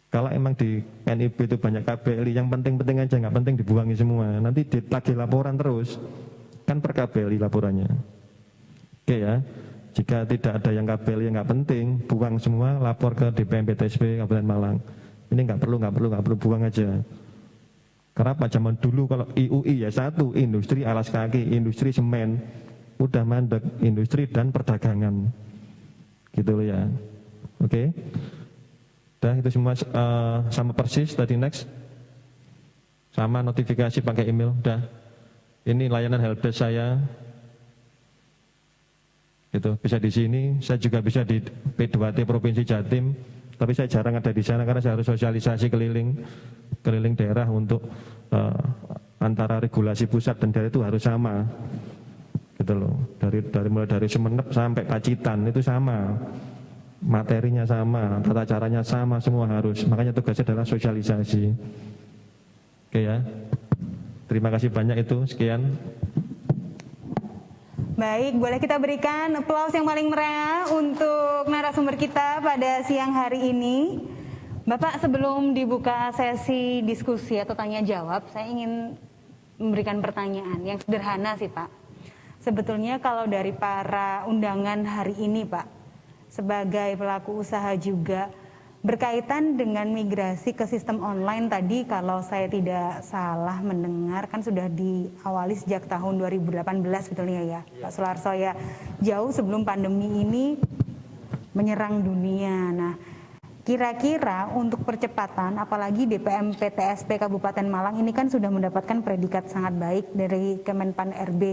Kalau emang di NIB itu banyak KBLI, yang penting-penting aja, nggak penting dibuangi semua. Nanti ditagih laporan terus, kan per KBLI laporannya. Oke ya, jika tidak ada yang KBLI yang nggak penting, buang semua, lapor ke DPM PTSP Kabupaten Malang. Ini nggak perlu, buang aja. Karena apa, zaman dulu kalau IUI ya satu, industri alas kaki, industri semen, udah mandek, industri dan perdagangan. Gitu loh ya. Oke. Dah itu semua sama persis tadi. Next, sama notifikasi pakai email. Dah, ini layanan helpdesk saya. Itu bisa di sini. Saya juga bisa di P2T Provinsi Jatim. Tapi saya jarang ada di sana karena saya harus sosialisasi keliling daerah untuk antara regulasi pusat dan daerah itu harus sama. Gitu loh. Mulai dari Semenep sampai Pacitan itu sama. Materinya sama, tata caranya sama, semua harus. Makanya tugasnya adalah sosialisasi. Oke ya. Terima kasih banyak itu, sekian. Baik, boleh kita berikan aplaus yang paling meriah untuk narasumber kita pada siang hari ini. Bapak, sebelum dibuka sesi diskusi atau tanya jawab, saya ingin memberikan pertanyaan yang sederhana sih Pak. Sebetulnya kalau dari para undangan hari ini Pak, sebagai pelaku usaha juga berkaitan dengan migrasi ke sistem online tadi, kalau saya tidak salah mendengar kan sudah diawali sejak tahun 2018 sebetulnya ya Pak Sularso ya, jauh sebelum pandemi ini menyerang dunia. Nah, kira-kira untuk percepatan, apalagi DPM PTSP Kabupaten Malang ini kan sudah mendapatkan predikat sangat baik dari Kemenpan RB.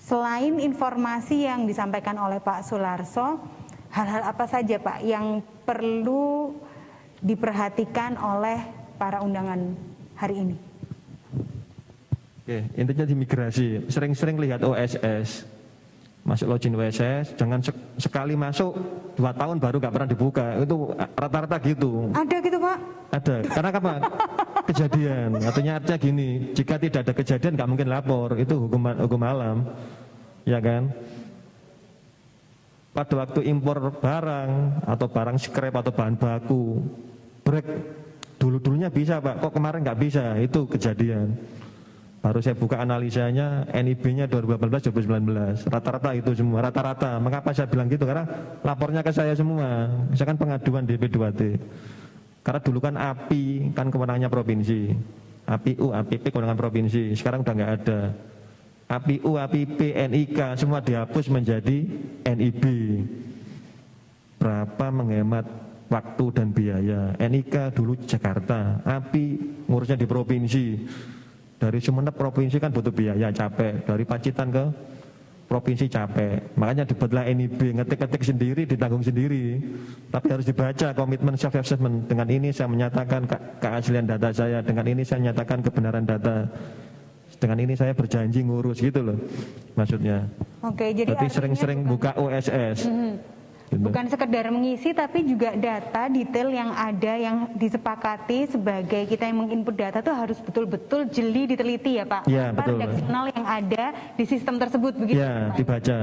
Selain informasi yang disampaikan oleh Pak Sularso, hal-hal apa saja Pak yang perlu diperhatikan oleh para undangan hari ini? Oke, intinya di migrasi, sering-sering lihat OSS, masuk login OSS, jangan sekali masuk 2 tahun baru nggak pernah dibuka, itu rata-rata gitu. Ada gitu Pak? Ada, karena apa? Kejadian, artinya gini, jika tidak ada kejadian nggak mungkin lapor, itu hukum alam, ya kan? Pada waktu impor barang atau barang scrap atau bahan baku, break dulunya bisa Pak, kok kemarin nggak bisa, itu kejadian. Baru saya buka analisanya, NIB-nya 2018-2019, rata-rata itu semua, rata-rata. Mengapa saya bilang gitu? Karena lapornya ke saya semua, misalkan pengaduan di P2T. Karena dulu kan API, kan kewenangannya provinsi. APU, APP kewenangan provinsi, sekarang udah nggak ada. APU, APP, NIK, semua dihapus menjadi NIB. Berapa menghemat waktu dan biaya. NIK dulu Jakarta, API ngurusnya di provinsi. Dari Sumenep provinsi kan butuh biaya, capek. Dari Pacitan ke provinsi capek. Makanya dibuatlah NIB, ngetik-ngetik sendiri, ditanggung sendiri. Tapi harus dibaca komitmen self-assessment. Dengan ini saya menyatakan keaslian data saya, dengan ini saya menyatakan kebenaran data. Dengan ini saya berjanji ngurus, gitu loh maksudnya. Oke, jadi sering-sering buka OSS. Gitu. Bukan sekedar mengisi, tapi juga data detail yang ada yang disepakati sebagai kita yang menginput data tuh harus betul-betul jeli diteliti ya Pak. Iya, Apa betul. redaksional yang ada di sistem tersebut begitu Ya, Pak? dibaca.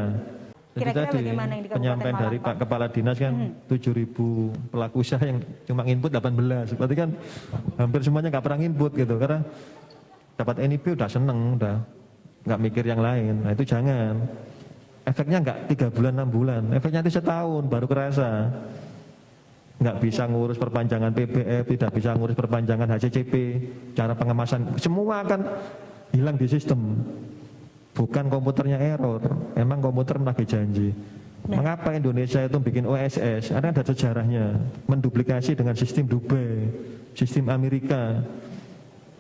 Jadi Kira-kira tadi bagaimana yang di Kabupaten penyampaian Malang, dari Pak? Pak Kepala Dinas kan 7.000 pelaku usaha yang cuma input 18. Berarti kan hampir semuanya nggak pernah input gitu. Karena dapat NIP udah seneng, udah nggak mikir yang lain. Nah itu jangan. Efeknya nggak 3 bulan, 6 bulan. Efeknya itu setahun baru kerasa. Nggak bisa ngurus perpanjangan PBF, tidak bisa ngurus perpanjangan HCCP, cara pengemasan, semua akan hilang di sistem. Bukan komputernya error, emang komputer menagih janji. Mengapa Indonesia itu bikin OSS? Karena ada sejarahnya, menduplikasi dengan sistem Dubai, sistem Amerika.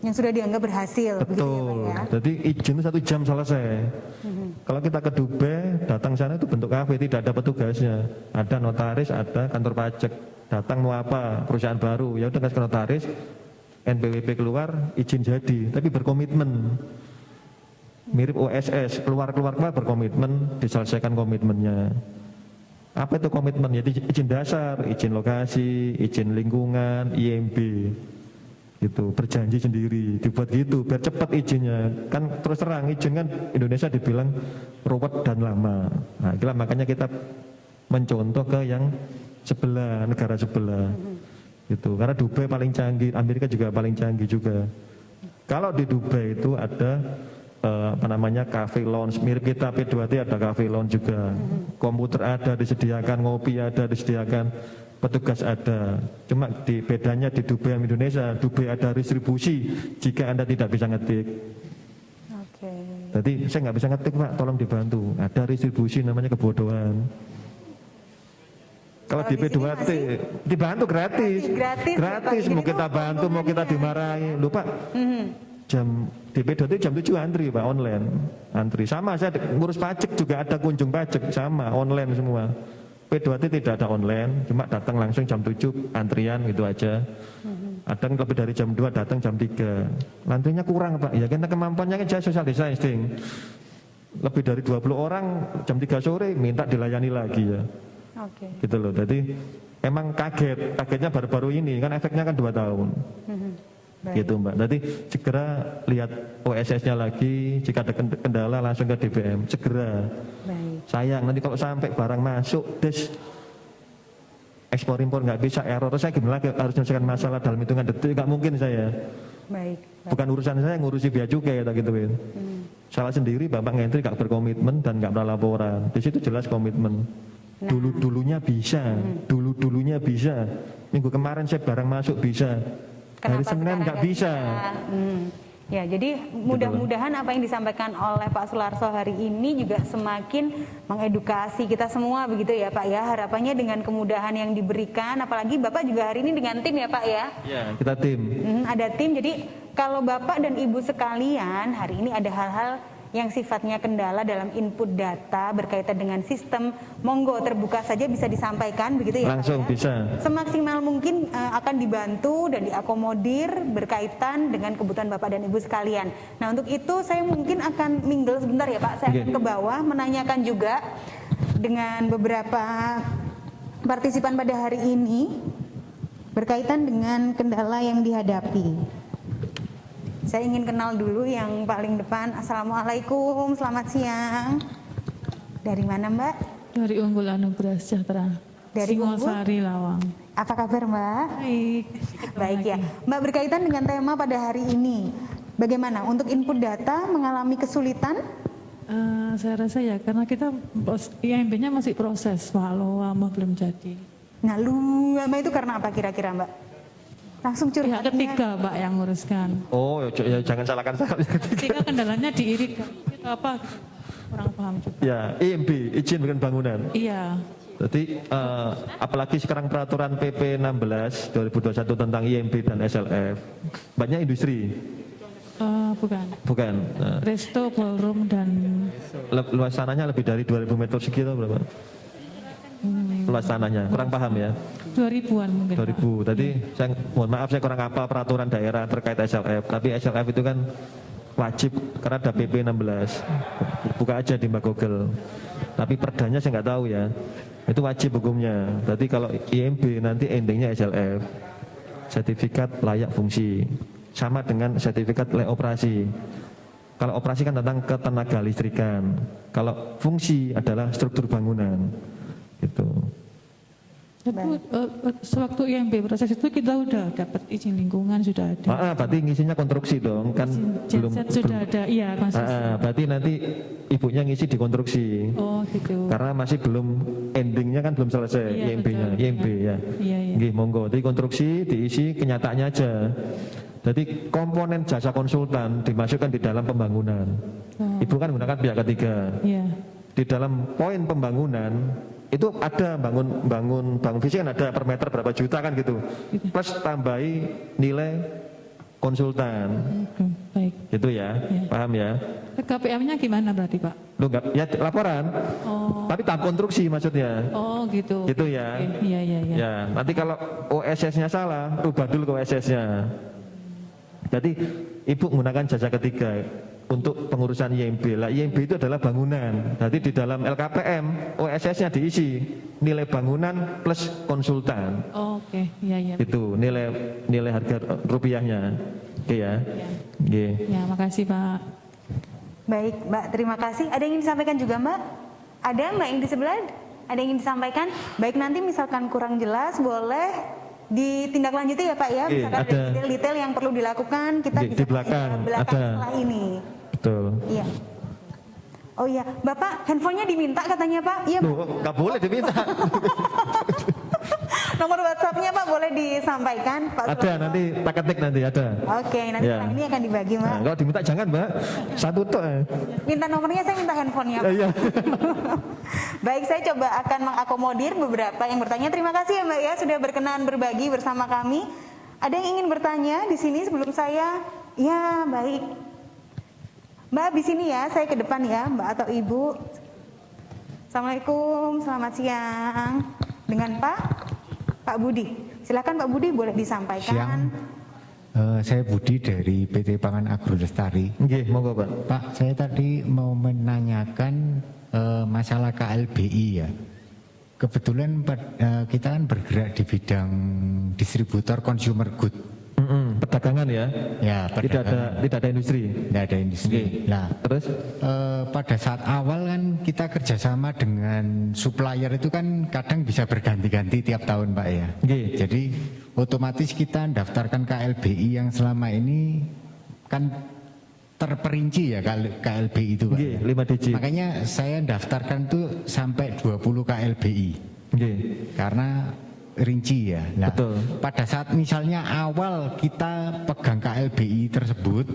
Yang sudah dianggap berhasil. begitu Betul. ya, Pak, ya? Jadi izin 1 jam selesai. Kalau kita ke Dubai, datang sana itu bentuk kafe, tidak ada petugasnya. Ada notaris, ada kantor pajak. Datang mau apa? Perusahaan baru. Ya udah kasih ke notaris, NPWP keluar, izin jadi. Tapi berkomitmen. Mirip OSS, keluar berkomitmen, diselesaikan komitmennya. Apa itu komitmen? Jadi izin dasar, izin lokasi, izin lingkungan, IMB. Gitu, berjanji sendiri, dibuat gitu biar cepat izinnya. Kan terus terang izin kan Indonesia dibilang ruwet dan lama. Nah, itulah makanya kita mencontoh ke yang sebelah, negara sebelah. Gitu. Karena Dubai paling canggih, Amerika juga paling canggih juga. Kalau di Dubai itu ada cafe lounge, mirip kita P2T ada cafe lounge juga. Komputer ada disediakan, ngopi ada disediakan, petugas ada. Cuma bedanya di Dubai sama Indonesia, Dubai ada distribusi jika Anda tidak bisa ngetik. Oke. Jadi saya nggak bisa ngetik Pak, tolong dibantu. Ada distribusi namanya kebodohan. Kalau di Kalau di sini P2T dibantu gratis, Gratis, ya, Pak. mau Jadi kita itu bantu, mau kita dimarahi. Lupa jam di P2T jam 7 antri Pak, online antri. Sama saya ngurus pajak juga ada kunjung pajak, sama online semua. P2T tidak ada online, cuma datang langsung jam 7 antrian gitu aja. Ada yang lebih dari jam 2 datang jam 3. Antrinya kurang Pak, ya karena kemampuannya kan saya social distancing. Lebih dari 20 orang jam 3 sore minta dilayani lagi ya. Oke. Gitu loh, jadi emang kagetnya baru-baru ini, kan efeknya kan 2 tahun. Baik. Gitu Mbak, jadi segera lihat OSS-nya lagi, jika ada kendala langsung ke DBM, segera. Baik. Sayang nanti kalau sampai barang masuk ekspor impor nggak bisa, error, saya gimana lagi harus menyelesaikan masalah dalam hitungan detik, nggak mungkin saya. Baik. Bukan urusan saya ngurusi bea cukai tak gituin. Salah sendiri Bapak ngentri nggak berkomitmen dan nggak pernah laporan, di situ jelas komitmen. Dulunya bisa, dulunya bisa. Minggu kemarin saya barang masuk bisa, hari Kenapa Senin sekarang nggak bisa. Ya, jadi mudah-mudahan apa yang disampaikan oleh Pak Sularso hari ini juga semakin mengedukasi kita semua begitu ya Pak ya. Harapannya dengan kemudahan yang diberikan, apalagi Bapak juga hari ini dengan tim ya Pak ya. Ya, kita tim. Ada tim, jadi kalau Bapak dan Ibu sekalian hari ini ada hal-hal yang sifatnya kendala dalam input data berkaitan dengan sistem, monggo terbuka saja bisa disampaikan begitu ya Langsung Pak ya? bisa. Semaksimal mungkin akan dibantu dan diakomodir berkaitan dengan kebutuhan Bapak dan Ibu sekalian. Nah untuk itu saya mungkin akan mingle sebentar ya Pak, saya akan ke bawah menanyakan juga dengan beberapa partisipan pada hari ini berkaitan dengan kendala yang dihadapi. Saya ingin kenal dulu yang paling depan. Assalamualaikum, selamat siang. Dari mana Mbak? Dari Unggul Anugerah Sejahtera. Dari Singosari Lawang. Apa kabar Mbak? Baik. Baik ya. Mbak, berkaitan dengan tema pada hari ini, bagaimana untuk input data mengalami kesulitan? Saya rasa ya karena kita IMB-nya masih proses, walau lama belum jadi. Nah, lama itu karena apa kira-kira Mbak? Langsung Pihak curhatnya. ketiga Pak yang nguruskan. Oh ya jangan salahkan saya. Ketika kendalanya diirit, itu apa? Kurang paham juga. Ya, IMB, izin bikin bangunan. Iya. Jadi apalagi sekarang peraturan PP 16 2021 tentang IMB dan SLF, banyak industri. Bukan. Nah, Resto, ballroom dan luas tanahnya lebih dari 2000 meter persegi atau berapa? Luas tanahnya, kurang paham ya. 2000-an mungkin. 2000. Tadi saya mohon maaf saya kurang hafal peraturan daerah terkait SLF. Tapi SLF itu kan wajib karena ada PP 16. Buka aja di Mbak Google. Tapi perdanya saya nggak tahu ya. Itu wajib hukumnya. Berarti kalau IMB nanti endingnya SLF, sertifikat layak fungsi, sama dengan sertifikat layak operasi. Kalau operasi kan tentang ketenaga listrikan, kalau fungsi adalah struktur bangunan, gitu. Itu sewaktu IMB proses itu kita udah dapat izin lingkungan sudah ada. Berarti ngisinya konstruksi dong, kan belum. Sudah ada, iya konstruksi. Berarti nanti ibunya ngisi di konstruksi. Oh gitu. Karena masih belum endingnya kan belum selesai, Iya, IMB-nya, betul. IMB ya. Iya, iya. Nggih, monggo. Jadi konstruksi diisi kenyataannya aja. Jadi komponen jasa konsultan dimasukkan di dalam pembangunan. Ibu kan gunakan pihak ketiga. Iya. Di dalam poin pembangunan itu ada bangun fisik kan ada per meter berapa juta kan gitu. Plus tambahi nilai konsultan. Baik. Gitu ya. Paham ya? KPM-nya gimana berarti Pak? Lu enggak ya laporan. Oh. Tapi tahap konstruksi maksudnya. Oh gitu. Gitu ya. Oke. Iya. Ya, nanti kalau OSS-nya salah, rubah dulu ke OSS-nya. Jadi ibu menggunakan jasa ketiga untuk pengurusan IMB. Lah IMB itu adalah bangunan. Jadi di dalam LKPM OSS-nya diisi nilai bangunan plus konsultan. Oh, oke. Iya. Itu nilai harga rupiahnya. Oke ya. Oke. Ya, makasih Pak. Baik, Mbak, terima kasih. Ada yang ingin disampaikan juga, Mbak? Ada Mbak yang di sebelah? Ada yang ingin disampaikan? Baik, nanti misalkan kurang jelas boleh ditindaklanjuti ya Pak ya. Misalkan ada detail-detail yang perlu dilakukan, kita bisa di belakang ada setelah ini. Betul. Iya. Oh iya, Bapak handphonenya diminta katanya Pak. Iya. Loh, nggak boleh diminta. Nomor WhatsApp-nya Pak boleh disampaikan Pak? Ada nanti tak ketik nanti ada. Oke, nanti setelah ini akan dibagi Mbak. Nah, kalau diminta jangan Mbak, satu tok. Minta nomornya, saya minta handphonenya. Iya. Baik, saya coba akan mengakomodir beberapa yang bertanya. Terima kasih ya Mbak ya sudah berkenan berbagi bersama kami. Ada yang ingin bertanya di sini sebelum saya? Ya, baik. Mbak di sini ya, saya ke depan ya, Mbak atau Ibu. Assalamualaikum, selamat siang. Dengan Pak Budi. Silakan Pak Budi, boleh disampaikan. Siang. Saya Budi dari PT Pangan Agro Lestari. Nggih, monggo Pak. Pak, saya tadi mau menanyakan masalah KLBI ya. Kebetulan kita kan bergerak di bidang distributor consumer good. Perdagangan ya? Ya, perdagangan. Tidak ada industri. Tidak ada industri. Nah, terus pada saat awal kan kita kerjasama dengan supplier itu kan kadang bisa berganti-ganti tiap tahun Pak ya. Jadi otomatis kita daftarkan KLBI yang selama ini kan terperinci ya KLBI itu Pak. 5 digit. Makanya saya daftarkan tuh sampai 20 KLBI. Karena rinci ya. Nah, betul. Pada saat misalnya awal kita pegang KLBI tersebut,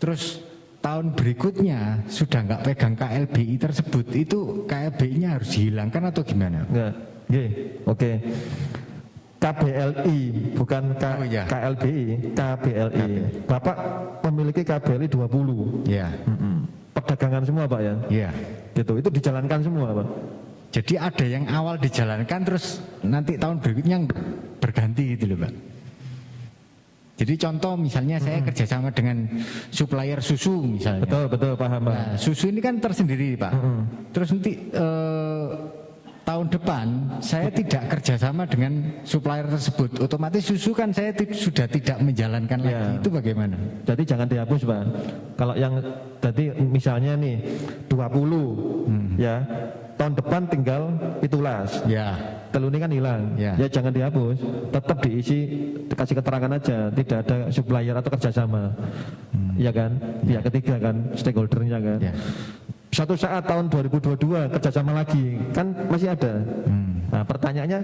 terus tahun berikutnya sudah nggak pegang KLBI tersebut, itu KLBI-nya harus dihilangkan atau gimana? Enggak. Oke. KBLI bukan KLBI, KBLI. Bapak memiliki KBLI 20. Ya. Perdagangan semua Pak ya? Iya. Gitu. Itu dijalankan semua Pak. Jadi ada yang awal dijalankan terus nanti tahun berikutnya berganti gitu loh Pak. Jadi contoh misalnya saya kerjasama dengan supplier susu misalnya. Betul paham Pak. Nah, susu ini kan tersendiri Pak. Terus nanti tahun depan saya tidak kerjasama dengan supplier tersebut. Otomatis susu kan saya sudah tidak menjalankan lagi. Itu bagaimana? Jadi jangan dihapus Pak. Kalau yang tadi misalnya nih 20 ya. Tahun depan tinggal 17. Ya. Teluni kan hilang. Ya jangan dihapus. Tetap diisi, kasih keterangan aja. Tidak ada supplier atau kerjasama. Iya kan? Pihak ketiga kan, stakeholdernya kan. Ya. Suatu saat tahun 2022 kerjasama lagi, kan masih ada. Nah pertanyaannya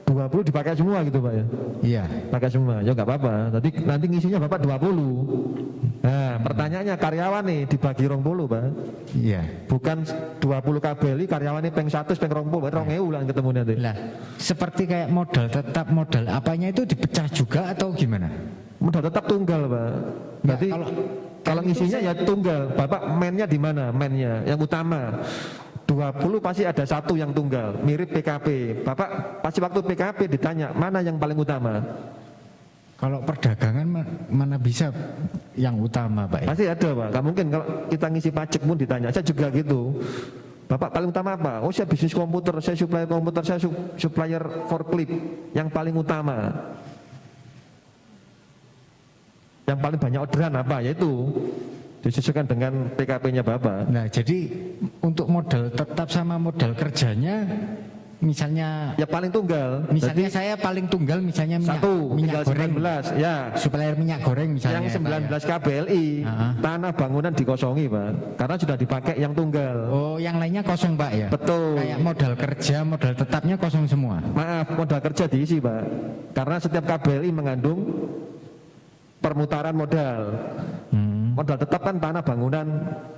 20 dipakai semua gitu Pak ya? Iya. Pakai semua, ya nggak apa-apa. Nanti ngisinya Bapak 20. Nah pertanyaannya karyawan nih dibagi 20 Pak. Iya. Bukan 20 KBLI karyawan ini peng 100 peng 20, berarti 20 ulang ketemu nanti. Lah, seperti kayak modal tetap modal apanya itu dipecah juga atau gimana? Modal tetap tunggal Pak. Berarti kalau ngisinya ya tunggal. Bapak mainnya di mana? Mainnya yang utama. 20 pasti ada satu yang tunggal, mirip PKP. Bapak pasti waktu PKP ditanya mana yang paling utama. Kalau perdagangan mana bisa yang utama Pak ya? Pasti ada Pak, gak mungkin kalau kita ngisi pajak pun ditanya. Saya juga gitu. Bapak paling utama apa? Oh, saya bisnis komputer, saya supplier komputer, saya supplier forklift. Yang paling utama, yang paling banyak orderan apa? Yaitu disesuaikan dengan PKP-nya Bapak. Nah, jadi untuk modal tetap sama modal kerjanya, misalnya ya paling tunggal. Misalnya jadi, saya paling tunggal misalnya minyak goreng 19, ya. Supplier minyak goreng misalnya. Yang 19 KBLI, tanah bangunan dikosongi Pak, karena sudah dipakai yang tunggal. Oh, yang lainnya kosong Pak ya? Betul. Kayak modal kerja, modal tetapnya kosong semua. Maaf, modal kerja diisi Pak, karena setiap KBLI mengandung permutaran modal. Modal tetap kan tanah bangunan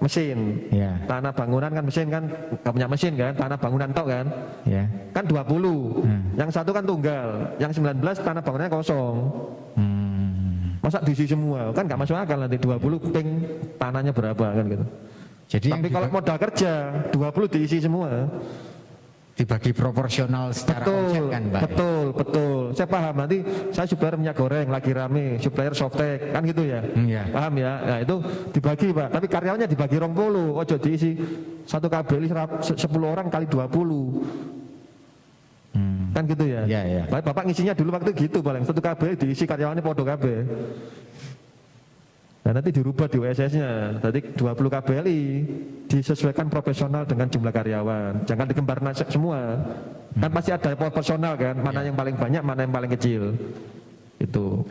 mesin. Ya. Tanah bangunan kan mesin kan nggak punya mesin kan, tanah bangunan tok kan. Ya. Kan 20. Yang satu kan tunggal, yang 19 tanah bangunannya kosong. Masa diisi semua? Kan nggak masuk akal, nanti 20 ping tanahnya berapa kan gitu. Jadi tapi kalau modal kerja 20 diisi semua. Dibagi proporsional secara omset kan Pak? Betul. Saya paham, nanti saya supplier minyak goreng lagi rame, supplier softtek kan gitu ya. Paham ya? Nah itu dibagi Pak, tapi karyawannya dibagi 20, ojo diisi satu KBLI 10 orang kali 20. Kan gitu ya? Iya. Bapak ngisinya dulu waktu gitu paling, satu KBLI diisi karyawannya podo KB. Nah nanti dirubah di USS-nya, jadi 20 KBLI disesuaikan proporsional dengan jumlah karyawan, jangan dikembar semua. Kan pasti ada proporsional kan, mana yang paling banyak, mana yang paling kecil. Itu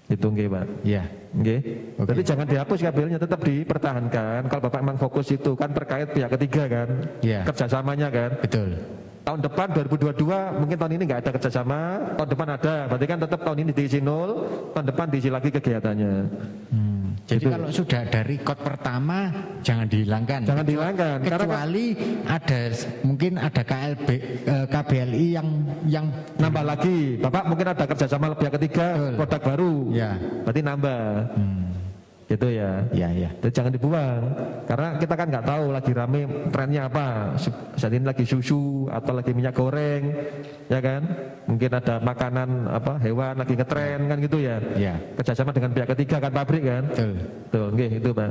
nggih Pak. Iya. Nggih. Jadi jangan dihapus KBL-nya, tetap dipertahankan. Kalau Bapak memang fokus itu kan terkait pihak ketiga kan, kerjasamanya kan. Betul. Tahun depan 2022 mungkin tahun ini nggak ada kerjasama, tahun depan ada, berarti kan tetap tahun ini diisi 0, tahun depan diisi lagi kegiatannya. Jadi kalau sudah ada record pertama jangan dihilangkan. Jangan dihilangkan. Kecuali ada mungkin ada KBLI yang nambah lagi. Bapak mungkin ada kerjasama pihak ketiga, produk baru. Ya. Berarti nambah. Gitu ya. Iya. Jadi jangan dibuang. Karena kita kan nggak tahu lagi rame trennya apa. Saat ini lagi susu atau lagi minyak goreng, ya kan? Mungkin ada makanan apa hewan lagi ngetren kan gitu ya. Iya. Kerjasama dengan pihak ketiga kan pabrik kan. Betul, nggih itu Pak.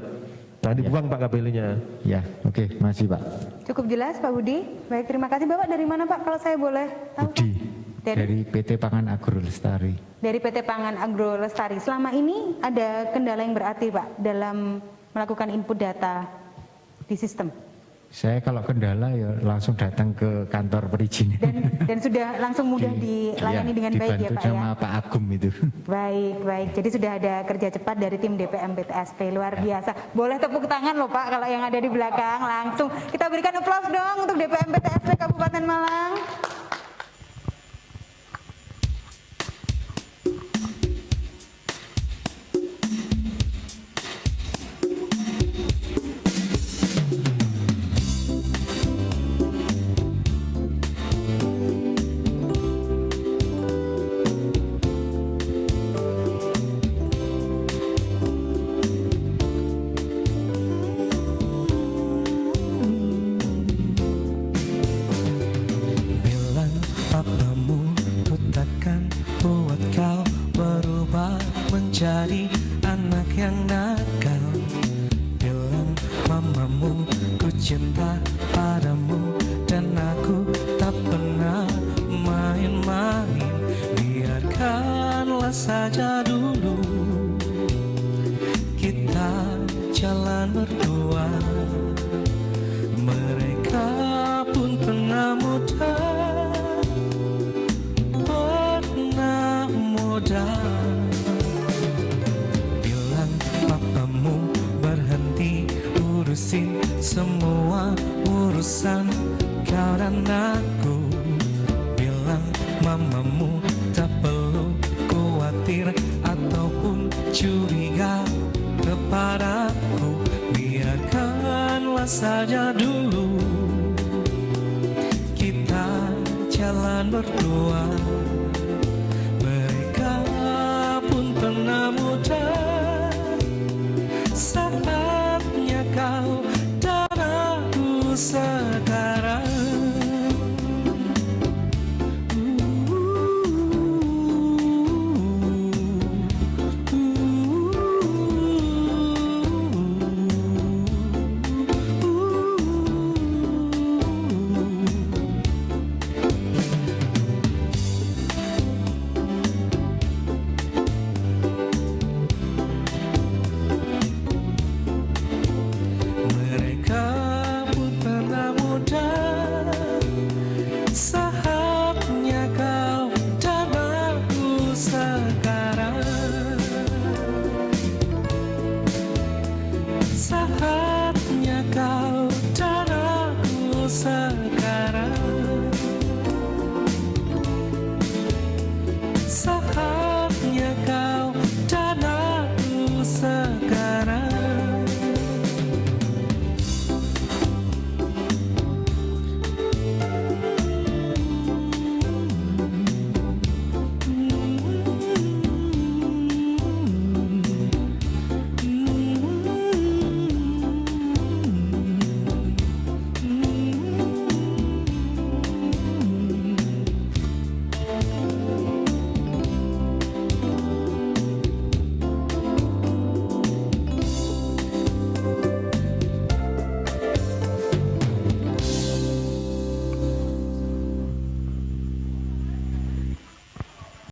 Jangan dibuang Pak KBLI-nya. Ya, oke, masih Pak. Cukup jelas Pak Budi. Baik, terima kasih. Bapak dari mana Pak kalau saya boleh tahu? Budi. Dari PT Pangan Agro Lestari. Dari PT Pangan Agro Lestari. Selama ini ada kendala yang berarti Pak dalam melakukan input data di sistem? Saya kalau kendala ya langsung datang ke kantor perizinan. Dan sudah langsung mudah dilayani dengan baik ya Pak ya? Sama Pak Agum itu. Baik. Jadi sudah ada kerja cepat dari tim DPM PTSP, luar biasa. Boleh tepuk tangan loh Pak kalau yang ada di belakang langsung. Kita berikan aplaus dong untuk DPM PTSP Kabupaten Malang. Jadi anak yang nakal, bilang mamamu ku cinta padamu, dan aku tak pernah main-main. Biarkanlah saja dulu kita jalan berdua. Mereka pun pernah muda, urusin semua urusan kau dan aku. Bilang mamamu tak perlu khawatir ataupun curiga kepadaku. Biarkanlah saja dulu kita jalan berdua.